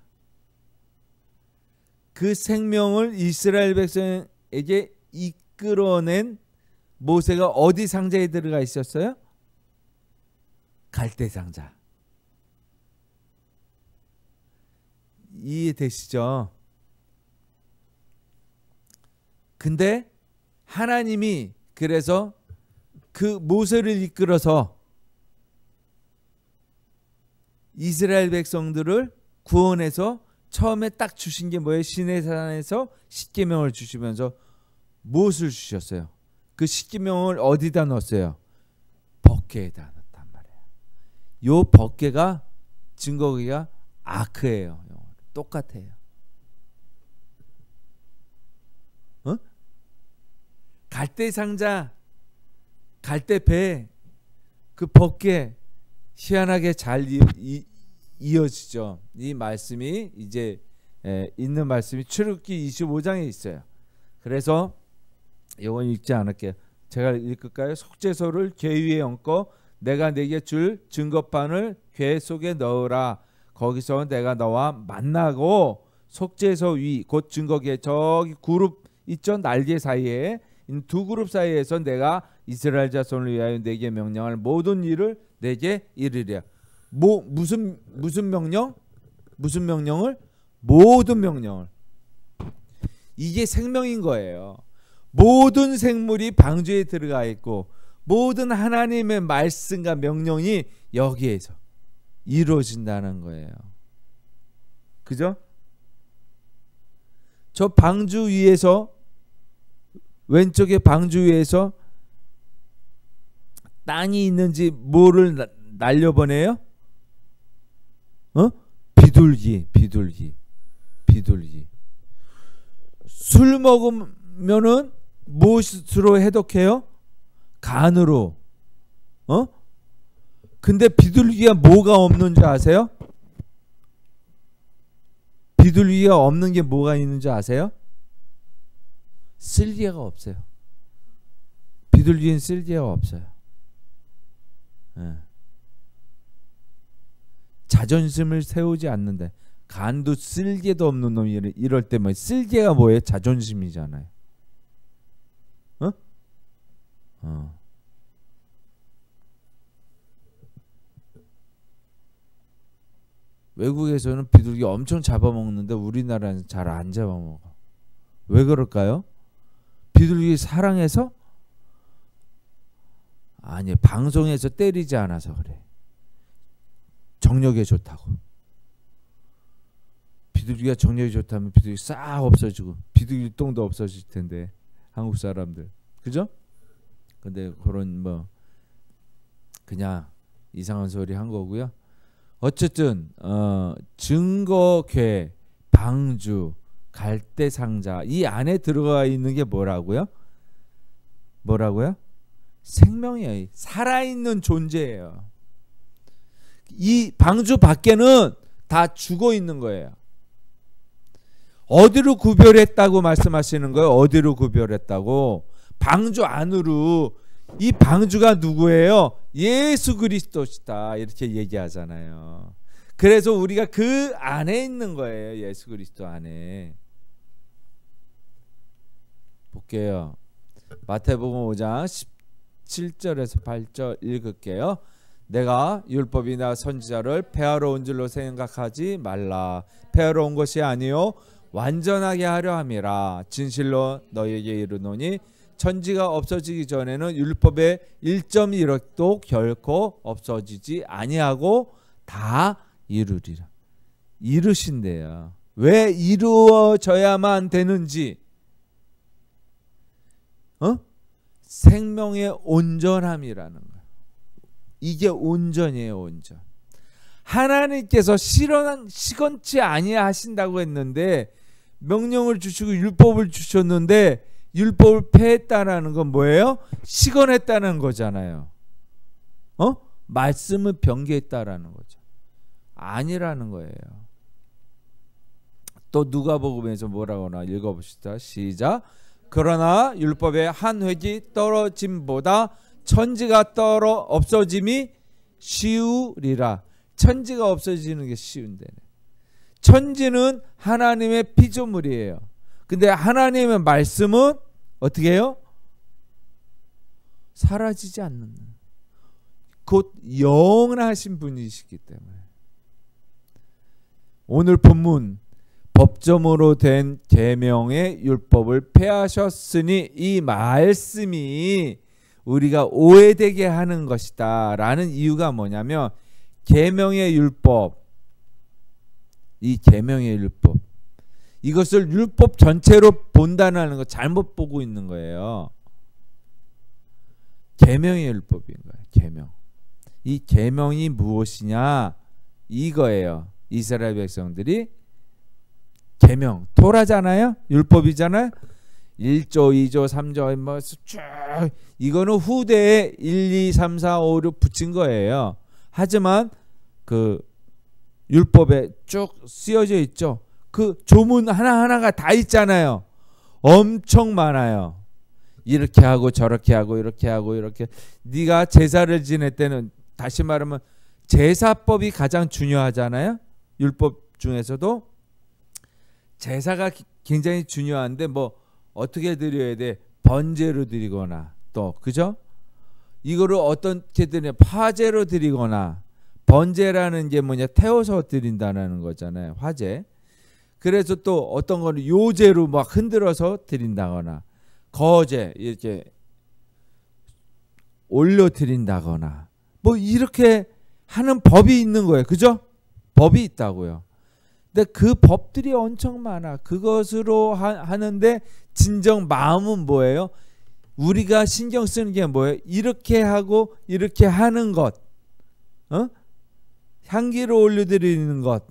그 생명을 이스라엘 백성에게 이끌어낸 모세가 어디 상자에 들어가 있었어요? 갈대 상자. 이해되시죠? 근데 하나님이 그래서 그 모세를 이끌어서 이스라엘 백성들을 구원해서 처음에 딱 주신 게 뭐예요? 시내산에서 십계명을 주시면서 무엇을 주셨어요? 그 십계명을 어디다 넣었어요? 법궤에다 넣었단 말이에요. 요 법궤가 증거기가 아크예요. 똑같아요. 갈대 상자, 갈대 배, 그 벗개 희한하게 잘 이어지죠. 이 말씀이 이제 있는 말씀이 출애굽기 25장에 있어요. 그래서 이건 읽지 않을게요. 제가 읽을까요? 속죄소를 궤 위에 얹고 내가 네게 줄 증거판을 궤 속에 넣으라. 거기서 내가 너와 만나고 속죄소 위 곧 증거궤 저기 그룹 있죠? 날개 사이에 두 그룹 사이에서 내가 이스라엘 자손을 위하여 내게 명령할 모든 일을 내게 이르리라. 무슨 명령? 무슨 명령을? 모든 명령을. 이게 생명인 거예요. 모든 생물이 방주에 들어가 있고 모든 하나님의 말씀과 명령이 여기에서 이루어진다는 거예요. 그죠? 저 방주 위에서, 왼쪽에 방주 위에서 땅이 있는지 뭐를 날려보내요? 비둘기. 술 먹으면은 무엇으로 해독해요? 간으로. 근데 비둘기가 뭐가 없는 줄 아세요? 비둘기가 없는 게 뭐가 있는 줄 아세요? 쓸개가 없어요. 비둘기는 쓸개가 없어요. 자존심을 세우지 않는데, 간도 쓸개도 없는 놈이 이럴 때 뭐 쓸개가 뭐예요? 자존심이잖아요. 외국에서는 비둘기 엄청 잡아먹는데 우리나라는 잘 안 잡아먹어. 왜 그럴까요? 비둘기 사랑해서? 아니, 방송에서 때리지 않아서 그래. 정력에 좋다고. 비둘기가 정력이 좋다면 비둘기 싹 없어지고 비둘기 똥도 없어질 텐데, 한국 사람들. 그죠? 근데 그런 뭐 그냥 이상한 소리 한 거고요. 어쨌든 증거궤, 방주, 갈대 상자, 이 안에 들어가 있는 게 뭐라고요? 생명이에요. 살아있는 존재예요. 이 방주 밖에는 다 죽어 있는 거예요. 어디로 구별했다고 말씀하시는 거예요? 어디로 구별했다고? 방주 안으로. 이 방주가 누구예요? 예수 그리스도시다, 이렇게 얘기하잖아요. 그래서 우리가 그 안에 있는 거예요. 예수 그리스도 안에. 볼게요. 마태복음 5장 17절에서 8절 읽을게요. 내가 율법이나 선지자를 폐하러 온 줄로 생각하지 말라. 폐하러 온 것이 아니요 완전하게 하려 함이라. 진실로 너희에게 이르노니 천지가 없어지기 전에는 율법의 1.1억도 결코 없어지지 아니하고 다 이루리라. 이루신대요. 왜 이루어져야만 되는지? 생명의 온전함이라는 거예요. 이게 온전이에요, 온전. 하나님께서 시건치 아니하신다고 했는데, 명령을 주시고 율법을 주셨는데 율법을 폐했다라는 건 뭐예요? 시건했다는 거잖아요. 말씀을 변개했다라는 거죠. 아니라는 거예요. 또 누가복음에서 뭐라고 하나 읽어봅시다. 시작. 그러나 율법의 한 획이 떨어짐보다 천지가 없어짐이 쉬우리라. 천지가 없어지는 게 쉬운데, 천지는 하나님의 피조물이에요. 근데 하나님의 말씀은 어떻게 해요? 사라지지 않는, 곧 영원하신 분이시기 때문에. 오늘 본문 법점으로 된 계명의 율법을 폐하셨으니 이 말씀이 우리가 오해되게 하는 것이다 라는 이유가 뭐냐면, 계명의 율법, 이 계명의 율법, 이것을 율법 전체로 본다는 거 잘못 보고 있는 거예요. 계명의 율법인 거예요. 계명. 이 계명이 무엇이냐 이거예요. 이스라엘 백성들이 계명, 토라잖아요. 율법이잖아요. 1조, 2조, 3조 뭐 쭉 이거는 후대에 1, 2, 3, 4, 5, 6 붙인 거예요. 하지만 그 율법에 쭉 쓰여져 있죠. 그 조문 하나하나가 다 있잖아요. 엄청 많아요. 이렇게 하고 저렇게 하고 이렇게 하고 이렇게. 네가 제사를 지낼 때는 다시 말하면 제사법이 가장 중요하잖아요. 율법 중에서도 제사가 굉장히 중요한데 뭐 어떻게 드려야 돼? 번제로 드리거나 또 그죠? 이거를 어떻게 드리냐? 화제로 드리거나. 번제라는 게 뭐냐? 태워서 드린다는 거잖아요. 화제. 그래서 또 어떤 거는 요제로 막 흔들어서 드린다거나 거제 이렇게 올려 드린다거나 뭐 이렇게 하는 법이 있는 거예요. 그죠? 법이 있다고요. 근데 그 법들이 엄청 많아. 그것으로 하는데 진정 마음은 뭐예요? 우리가 신경 쓰는 게 뭐예요? 이렇게 하고 이렇게 하는 것. 향기로 올려드리는 것.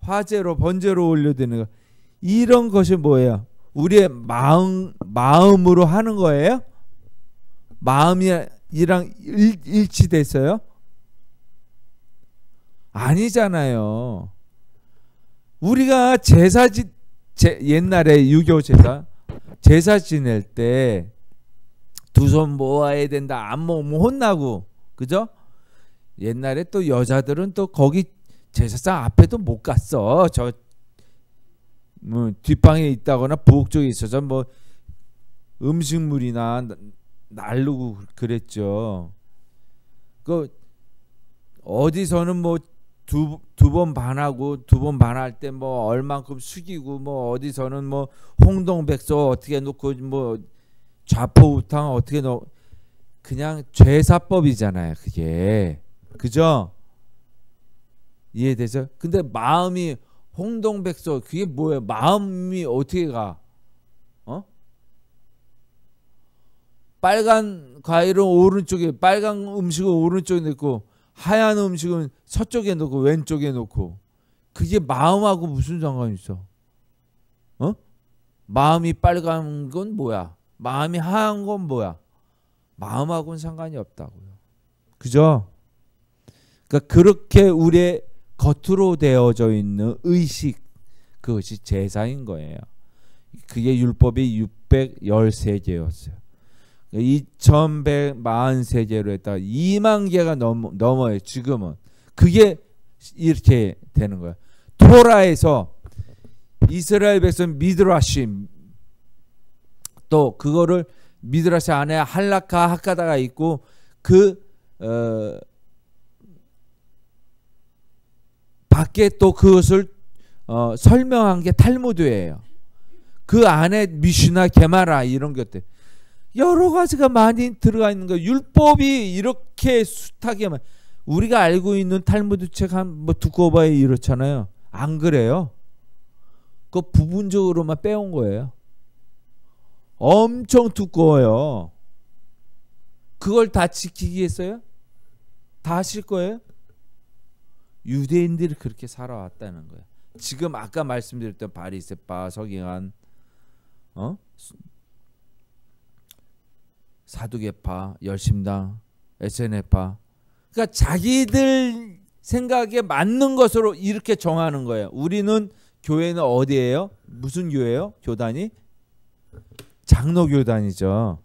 화제로 번제로 올려드리는 것. 이런 것이 뭐예요? 우리의 마음으로 하는 거예요? 마음이랑 일치됐어요? 아니잖아요. 우리가 옛날에 유교 제사 지낼 때 두 손 모아야 된다. 안 모으면 혼나고 그죠? 옛날에 또 여자들은 또 거기 제사상 앞에도 못 갔어. 저 뭐 뒷방에 있다거나 부엌 쪽에 있어서 뭐 음식물이나 날르고 그랬죠. 그 어디서는 뭐 두 번 반하고 두 번 반할 때 뭐 얼만큼 숙이고 뭐 어디서는 뭐 홍동백서 어떻게 놓고 뭐 좌포우탕 어떻게 넣어. 그냥 제사법이잖아요. 그게 그죠? 이해되죠? 근데 마음이 홍동백서 그게 뭐예요? 마음이 어떻게 가? 빨간 과일은 오른쪽에, 빨간 음식은 오른쪽에 넣고 하얀 음식은 서쪽에 놓고 왼쪽에 놓고. 그게 마음하고 무슨 상관이 있어? 마음이 빨간 건 뭐야? 마음이 하얀 건 뭐야? 마음하고는 상관이 없다고요. 그죠? 그러니까 그렇게 우리의 겉으로 되어져 있는 의식, 그것이 제사인 거예요. 그게 율법이 613개였어요. 2143개로 했다가 2만 개가 넘어요. 지금은. 그게 이렇게 되는 거예요. 토라에서 이스라엘 백성 미드라시, 또 그거를 미드라시 안에 할라카 하카다가 있고 밖에 또 그것을 설명한 게 탈무드예요. 그 안에 미슈나 게마라 이런 것들 여러 가지가 많이 들어가 있는 거예요. 율법이 이렇게 숱하게 우리가 알고 있는 탈무드 책 한 뭐 두꺼워봐야 이렇잖아요. 안 그래요? 그 부분적으로만 빼온 거예요. 엄청 두꺼워요. 그걸 다 지키겠어요? 다 하실 거예요? 유대인들이 그렇게 살아왔다는 거예요. 지금 아까 말씀드렸던 바리새파, 서기관, 사두개파, 열심당, SNF파, 그러니까 자기들 생각에 맞는 것으로 이렇게 정하는 거예요. 우리는 교회는 어디예요? 무슨 교회예요? 교단이? 장로교단이죠.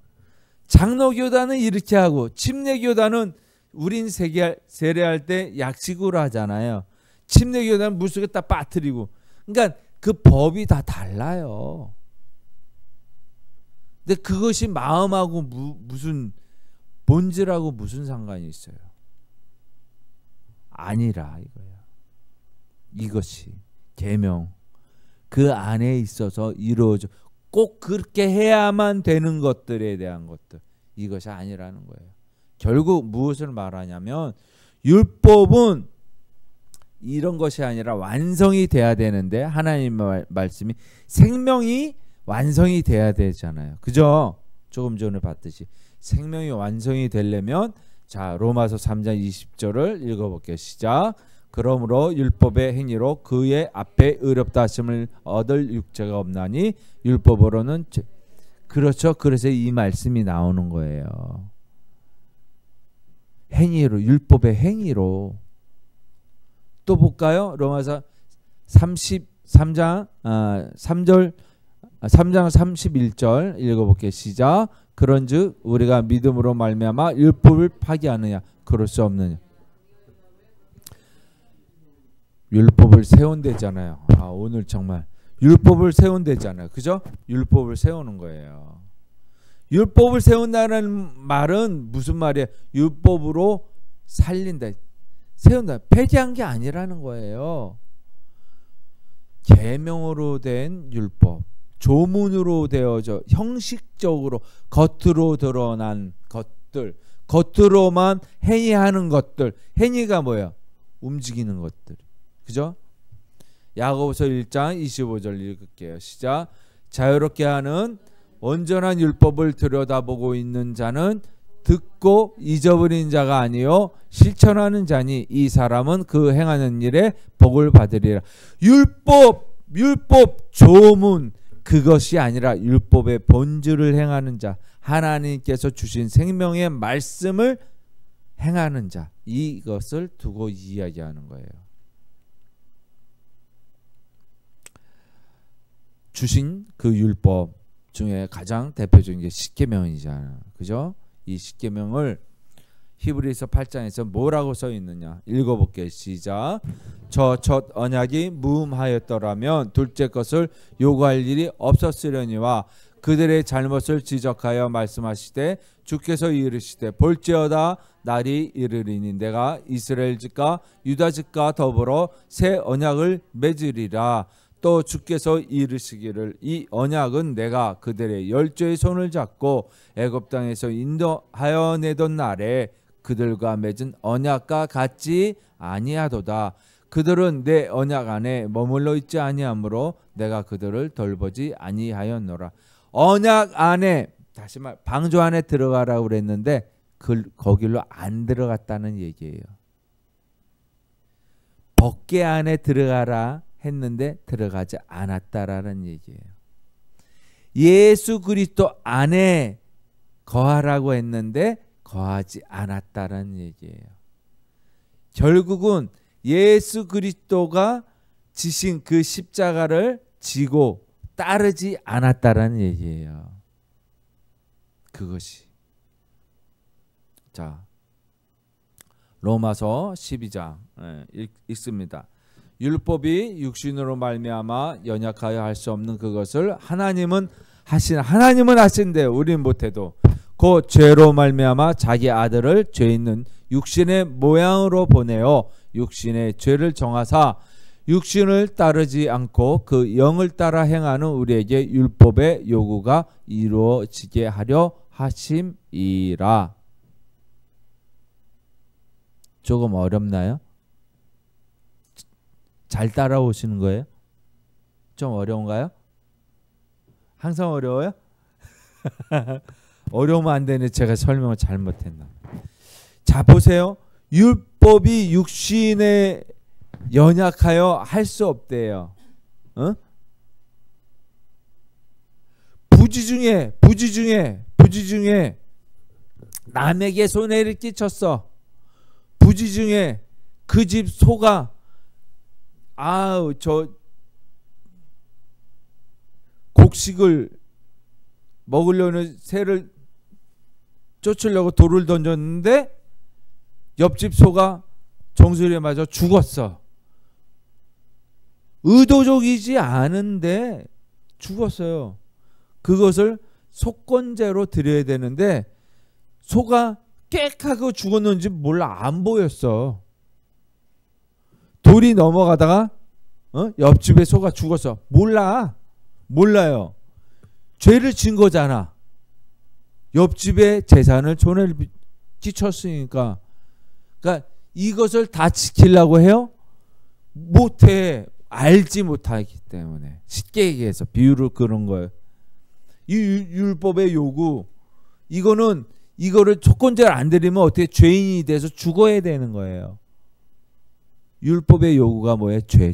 장로교단은 이렇게 하고 침례교단은 우린 세례할 때 약식으로 하잖아요. 침례교단은 물속에 딱 빠뜨리고. 그러니까 그 법이 다 달라요. 근데 그것이 마음하고 무슨 본질하고 무슨 상관이 있어요? 아니라 이거야. 이것이 계명 그 안에 있어서 이루어져 꼭 그렇게 해야만 되는 것들에 대한 것들, 이것이 아니라는 거예요. 결국 무엇을 말하냐면 율법은 이런 것이 아니라 완성이 돼야 되는데 하나님의 말씀이 생명이 완성이 돼야 되잖아요. 그죠? 조금 전에 봤듯이 생명이 완성이 되려면 자 로마서 3장 20절을 읽어볼게요. 시작. 그러므로 율법의 행위로 그의 앞에 의롭다 하심을 얻을 육체가 없나니 율법으로는 그렇죠. 그래서 이 말씀이 나오는 거예요. 행위로, 율법의 행위로. 또 볼까요? 로마서 33장 3장 31절 읽어볼게요. 시작. 그런즉 우리가 믿음으로 말미암아 율법을 파기하느냐? 그럴 수 없느냐? 율법을 세운대잖아요. 오늘 정말 율법을 세운대잖아요. 그죠? 율법을 세우는 거예요. 율법을 세운다는 말은 무슨 말이에요? 율법으로 살린다, 세운다, 폐기한 게 아니라는 거예요. 계명으로 된 율법, 조문으로 되어져 형식적으로 겉으로 드러난 것들, 겉으로만 행위하는 것들. 행위가 뭐예요? 움직이는 것들. 그죠? 야고보서 1장 25절 읽을게요. 시작. 자유롭게 하는 온전한 율법을 들여다보고 있는 자는 듣고 잊어버린 자가 아니요 실천하는 자니 이 사람은 그 행하는 일에 복을 받으리라. 율법 조문, 그것이 아니라 율법의 본질을 행하는 자, 하나님께서 주신 생명의 말씀을 행하는 자, 이것을 두고 이야기하는 거예요. 주신 그 율법 중에 가장 대표적인 게 십계명이잖아요. 그죠? 이 십계명을 히브리서 8장에서 뭐라고 써 있느냐? 읽어볼게요. 시작. 저 첫 언약이 무음하였더라면 둘째 것을 요구할 일이 없었으려니와 그들의 잘못을 지적하여 말씀하시되 주께서 이르시되 볼지어다 날이 이르리니 내가 이스라엘 집과 유다 집과 더불어 새 언약을 맺으리라. 또 주께서 이르시기를 이 언약은 내가 그들의 열조의 손을 잡고 애굽 땅에서 인도하여 내던 날에 그들과 맺은 언약과 같지 아니하도다. 그들은 내 언약 안에 머물러 있지 아니하므로 내가 그들을 돌보지 아니하였노라. 언약 안에, 다시 말 방주 안에 들어가라고 그랬는데 거길로 안 들어갔다는 얘기예요. 법궤 안에 들어가라 했는데 들어가지 않았다라는 얘기예요. 예수 그리스도 안에 거하라고 했는데 거하지 않았다라는 얘기예요. 결국은 예수 그리스도가 지신 그 십자가를 지고 따르지 않았다라는 얘기예요. 그것이. 자, 로마서 12장 읽습니다. 율법이 육신으로 말미암아 연약하여 할 수 없는 그것을 하나님은 하신데 우리는 못해도 그 죄로 말미암아 자기 아들을 죄 있는 육신의 모양으로 보내어 육신의 죄를 정하사 육신을 따르지 않고 그 영을 따라 행하는 우리에게 율법의 요구가 이루어지게 하려 하심이라. 조금 어렵나요? 잘 따라오시는 거예요? 좀 어려운가요? 항상 어려워요? 어려우면 안 되네. 제가 설명을 잘못했나. 자, 보세요. 율법이 육신에 연약하여 할 수 없대요. 부지 중에 남에게 손해를 끼쳤어. 부지 중에 그 집 소가 저 곡식을 먹으려는 새를 쫓으려고 돌을 던졌는데 옆집 소가 정수리에 맞아 죽었어. 의도적이지 않은데 죽었어요. 그것을 속건제로 드려야 되는데 소가 꽥하고 죽었는지 몰라, 안 보였어. 돌이 넘어가다가 옆집에 소가 죽었어. 몰라요. 죄를 진 거잖아. 옆집의 재산을 손해를 끼쳤으니까. 그러니까 이것을 다 지키려고 해요? 못해. 알지 못하기 때문에. 쉽게 얘기해서 비유를 그런 거예요. 이 율법의 요구, 이거를 조건제를 안 드리면 어떻게 죄인이 돼서 죽어야 되는 거예요. 율법의 요구가 뭐예요? 죄.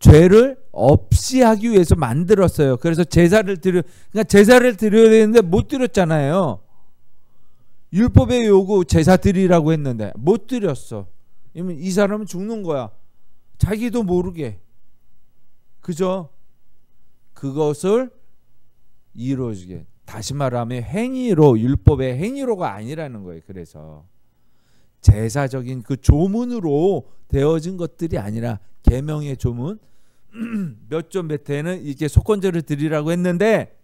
죄를 없이 하기 위해서 만들었어요. 그래서 그러니까 제사를 드려야 되는데 못 드렸잖아요. 율법의 요구 제사 드리라고 했는데 못 드렸어. 그러면 이 사람은 죽는 거야. 자기도 모르게. 그죠? 그것을 이루어지게. 다시 말하면 행위로, 율법의 행위로가 아니라는 거예요. 그래서 제사적인 그 조문으로 되어진 것들이 아니라 계명의 조문 몇 조 몇 회는 이렇게 속건제를 드리라고 했는데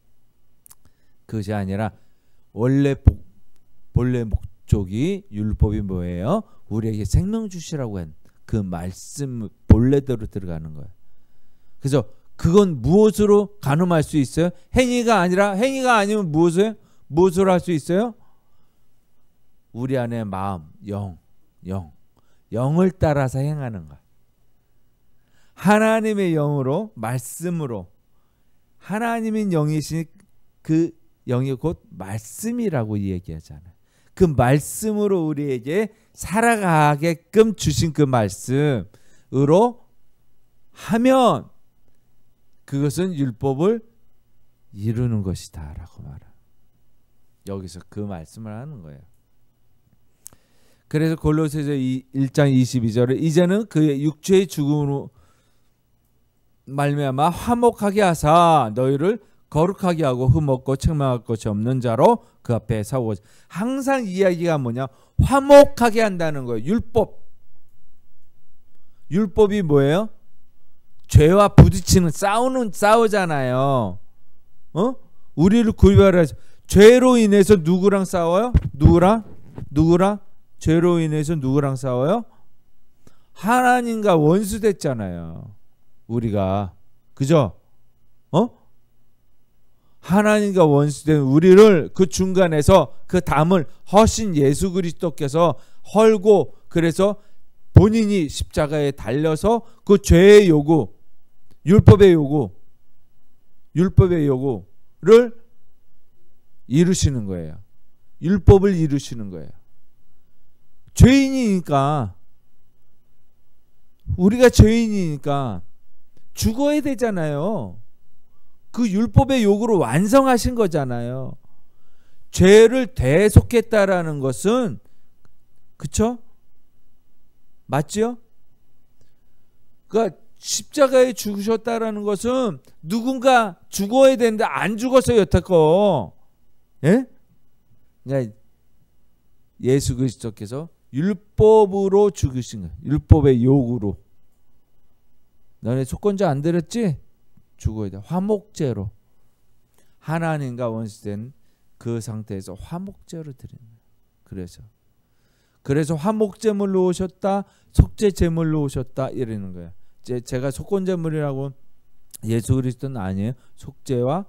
그것이 아니라 본래 목적이 율법이 뭐예요? 우리에게 생명 주시라고 한 그 말씀 본래대로 들어가는 거예요. 그래서 그건 무엇으로 가늠할 수 있어요? 행위가 아니면 무엇으로 할 수 있어요? 우리 안에 마음, 영을 따라서 행하는 것. 하나님의 영으로, 말씀으로, 하나님인 영이신 그 영이 곧 말씀이라고 얘기하잖아요. 그 말씀으로 우리에게 살아가게끔 주신 그 말씀으로 하면 그것은 율법을 이루는 것이다 라고 말합니다. 여기서 그 말씀을 하는 거예요. 그래서 골로새서 1장 22절에 이제는 그의 육체의 죽음으로 말미암아 화목하게 하사 너희를 거룩하게 하고 흠없고 책망할 것이 없는 자로 그 앞에 서고. 항상 이야기가 뭐냐? 화목하게 한다는 거예요. 율법이 뭐예요? 죄와 부딪히는 싸우잖아요. 우리를 구별하라. 죄로 인해서 누구랑 싸워요? 누구랑? 죄로 인해서 누구랑 싸워요? 하나님과 원수 됐잖아요. 우리가. 그죠? 하나님과 원수된 우리를 그 중간에서 그 담을 허신 예수 그리스도께서 헐고 그래서 본인이 십자가에 달려서 그 죄의 요구, 율법의 요구를 이루시는 거예요. 율법을 이루시는 거예요. 우리가 죄인이니까 죽어야 되잖아요. 그 율법의 요구로 완성하신 거잖아요. 죄를 대속했다라는 것은, 그쵸? 맞죠? 그러니까 십자가에 죽으셨다라는 것은 누군가 죽어야 되는데 안 죽었어요, 여태껏. 예? 그러니까 예수 그리스도께서 율법으로 죽으신 거예요. 율법의 요구로. 너네 속건제 안 드렸지? 죽어야 돼. 화목제로. 하나님과 원수된 그 상태에서 화목제로 드리는 거예요. 그래서 화목제물로 오셨다, 속죄제물로 오셨다 이러는 거예요. 제가 속건제물이라고 예수 그리스도는 아니에요. 속죄와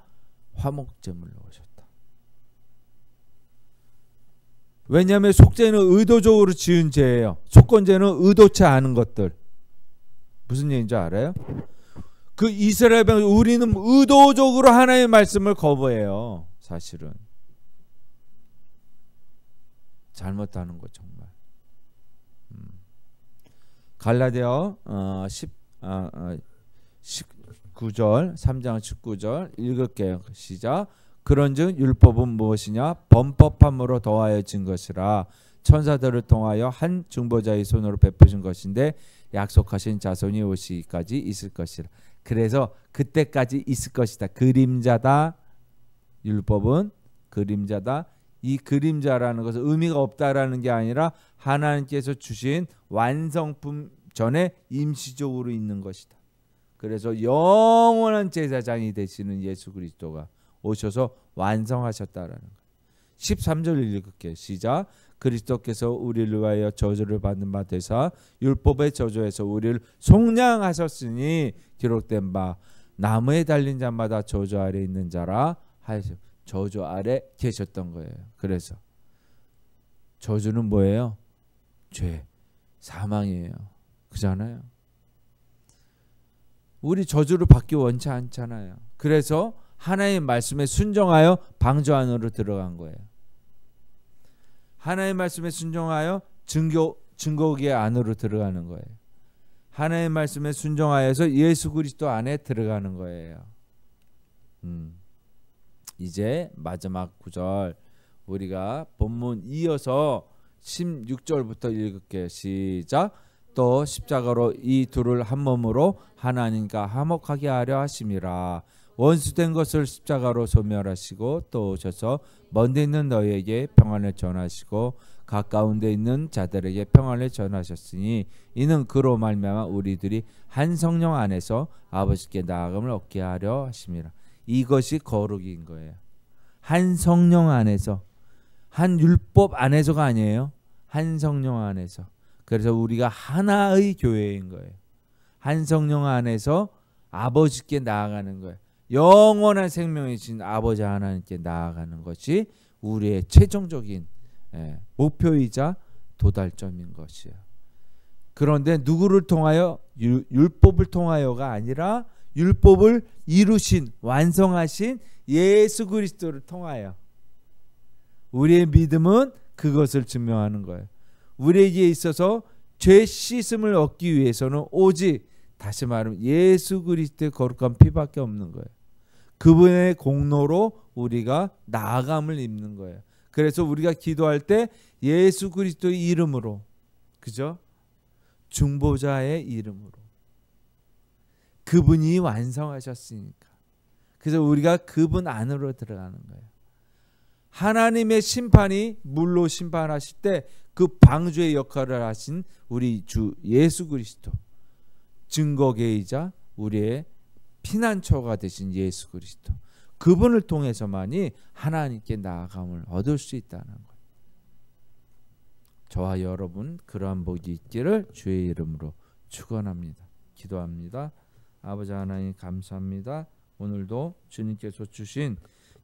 화목제물로 오셨다. 왜냐하면 속죄는 의도적으로 지은 죄예요. 속건제는 의도치 않은 것들. 무슨 얘기인지 알아요? 그 이스라엘 백성 우리는 의도적으로 하나님의 말씀을 거부해요. 사실은 잘못하는 거 정말. 갈라디아 19절 3장 19절 읽을게요. 시작. 그런즉 율법은 무엇이냐? 범법함으로 더하여진 것이라 천사들을 통하여 한 중보자의 손으로 베푸신 것인데 약속하신 자손이 오시기까지 있을 것이라. 그래서 그때까지 있을 것이다. 그림자다. 율법은 그림자다. 이 그림자라는 것은 의미가 없다라는 게 아니라 하나님께서 주신 완성품 전에 임시적으로 있는 것이다. 그래서 영원한 제사장이 되시는 예수 그리스도가 오셔서 완성하셨다라는 것. 13절 읽을게요. 시작. 그리스도께서 우리를 위하여 저주를 받는 바 되사 율법의 저주에서 우리를 속량하셨으니 기록된 바 나무에 달린 자마다 저주 아래 있는 자라 하셔. 저주 아래 계셨던 거예요. 그래서 저주는 뭐예요? 죄, 사망이에요. 그잖아요. 우리 저주를 받기 원치 않잖아요. 그래서 하나님의 말씀에 순종하여 방주 안으로 들어간 거예요. 하나님의 말씀에 순종하여 증거기 안으로 들어가는 거예요. 하나님의 말씀에 순종하여서 예수 그리스도 안에 들어가는 거예요. 이제 마지막 구절 우리가 본문 이어서 16절부터 읽을게요. 시작. 또 십자가로 이 둘을 한 몸으로 하나님과 화목하게 하려 하심이라. 원수된 것을 십자가로 소멸하시고 또 오셔서 먼데 있는 너희에게 평안을 전하시고 가까운 데 있는 자들에게 평안을 전하셨으니 이는 그로 말미암아 우리들이 한 성령 안에서 아버지께 나아감을 얻게 하려 하심이라. 이것이 거룩인 거예요. 한 성령 안에서, 한 율법 안에서가 아니에요. 한 성령 안에서. 그래서 우리가 하나의 교회인 거예요. 한 성령 안에서 아버지께 나아가는 거예요. 영원한 생명이신 아버지 하나님께 나아가는 것이 우리의 최종적인 목표이자 도달점인 것이에요. 그런데 누구를 통하여? 율법을 통하여가 아니라 율법을 이루신 완성하신 예수 그리스도를 통하여. 우리의 믿음은 그것을 증명하는 거예요. 우리에게 있어서 죄 씻음을 얻기 위해서는 오직 다시 말하면 예수 그리스도의 거룩한 피밖에 없는 거예요. 그분의 공로로 우리가 나아감을 입는 거예요. 그래서 우리가 기도할 때 예수 그리스도의 이름으로, 그죠? 중보자의 이름으로. 그분이 완성하셨으니까. 그래서 우리가 그분 안으로 들어가는 거예요. 하나님의 심판이 물로 심판하실 때 그 방주의 역할을 하신 우리 주 예수 그리스도, 증거계이자 우리의 피난처가 되신 예수 그리스도, 그분을 통해서만이 하나님께 나아감을 얻을 수 있다는 거예요. 저와 여러분 그러한 복이 있기를 주의 이름으로 축원합니다. 기도합니다. 아버지 하나님 감사합니다. 오늘도 주님께서 주신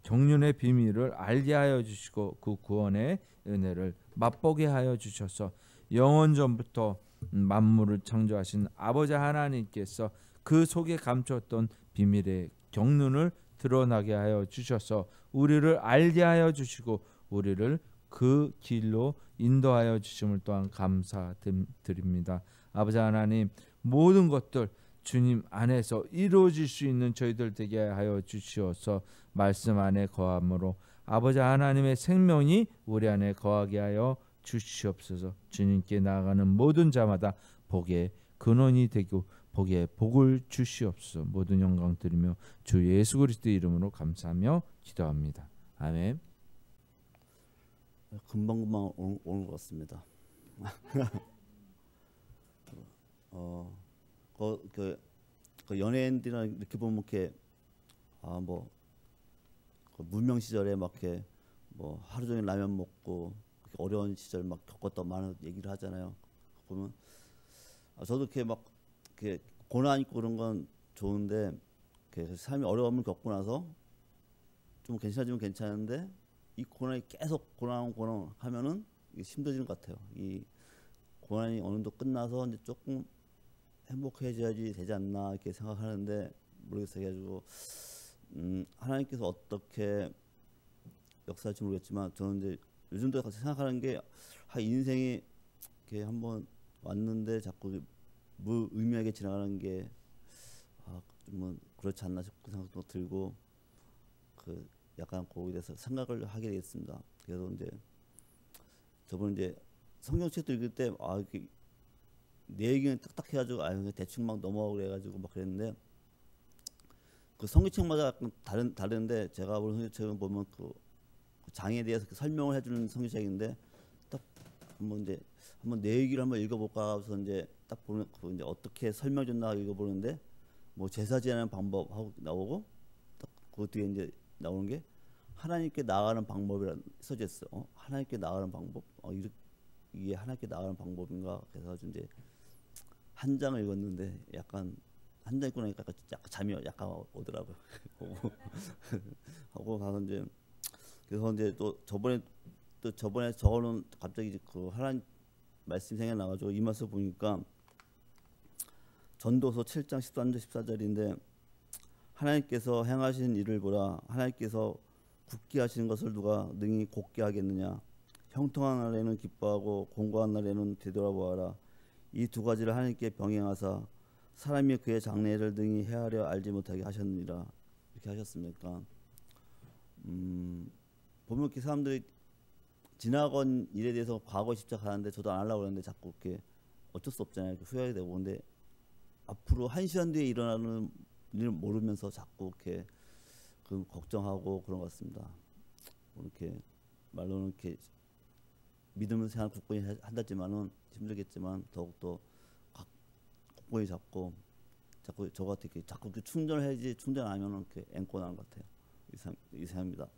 경륜의 비밀을 알게 하여 주시고 그 구원의 은혜를 맛보게 하여 주셔서 영원전부터 만물을 창조하신 아버지 하나님께서 그 속에 감췄던 비밀의 경륜을 드러나게 하여 주셔서 우리를 알게 하여 주시고 우리를 그 길로 인도하여 주심을 또한 감사드립니다. 아버지 하나님 모든 것들 주님 안에서 이루어질 수 있는 저희들 되게 하여 주시어서 말씀 안에 거함으로 아버지 하나님의 생명이 우리 안에 거하게 하여 주시옵소서. 주님께 나아가는 모든 자마다 복의 근원이 되고 복의 복을 주시옵소서. 모든 영광 드리며 주 예수 그리스도 이름으로 감사하며 기도합니다. 아멘. 금방금방 오는 것 같습니다. 그 연예인들이나 이렇게 보면 이렇게 그 무명 시절에 막 이렇게 뭐 하루 종일 라면 먹고 어려운 시절 막 겪었던 많은 얘기를 하잖아요. 보면 저도 이렇게 막 이렇게 고난 있고 그런 건 좋은데 삶이 어려움을 겪고 나서 좀 괜찮아지면 괜찮은데 이 고난이 계속 고난 하면은 힘들어지는 것 같아요. 이 고난이 어느 정도 끝나서 이제 조금 행복해져야지 되지 않나 이렇게 생각하는데 모르겠어요. 그래가지고 하나님께서 어떻게 역사할지 모르겠지만 저는 이제 요즘도 같이 생각하는 게 인생이 이렇게 한번 왔는데 자꾸 무의미하게 지나가는 게 좀 그렇지 않나 싶은 생각도 들고 약간 거기에 대해서 생각을 하게 되겠습니다. 그래서 이제 저번에 이제 성경책도 읽을 때 이렇게 내 얘기는 딱딱해가지고 그냥 대충 막 넘어가고 그래가지고 막 그랬는데 그 성경책마다 약간 다른데 제가 본 성경책은 보면 그 장에 대해서 설명을 해주는 성경책인데 딱 한번 내 얘기를 한번 읽어볼까 해서 이제 딱 보면 이제 어떻게 설명해줬나 읽어보는데 뭐 제사 지내는 방법 하고 나오고 딱 그 뒤에 이제 나오는 게 하나님께 나아가는 방법이라 써져 있어. 하나님께 나아가는 방법. 이게 하나님께 나아가는 방법인가? 그래서 이제 한 장을 읽었는데 약간 한 장 읽고 나니까 약간 잠이 약간 오더라고요. 하고 가서 이제 그래서 이제 또 저번에 저거는 갑자기 그 하나님 말씀 생각나가지고 이 말씀 보니까 전도서 7장 13절 14절인데 하나님께서 행하신 일을 보라. 하나님께서 굳게 하시는 것을 누가 능히 곧게 하겠느냐. 형통한 날에는 기뻐하고 공고한 날에는 되돌아보아라. 이 두 가지를 하나님께 병행하사 사람이 그의 장래를 등이 헤아려 알지 못하게 하셨느니라. 이렇게 하셨습니까? 보면 이렇게 사람들이 지나간 일에 대해서 과거 집착하는데 저도 안 하려고 그러는데 자꾸 이렇게 어쩔 수 없잖아요. 이렇게 후회하게 되고. 근데 앞으로 1시간 뒤에 일어나는 일을 모르면서 자꾸 이렇게 그 걱정하고 그런 것 같습니다. 이렇게 말로는 이렇게 믿음을 생각 굳건히 한다지만은 힘들겠지만 더욱더 굳건히 잡고 자꾸 저같이 이렇게 자꾸 충전을 해야지 충전 안 하면은 이렇게 앵꼬 나는 것 같아요. 이상입니다.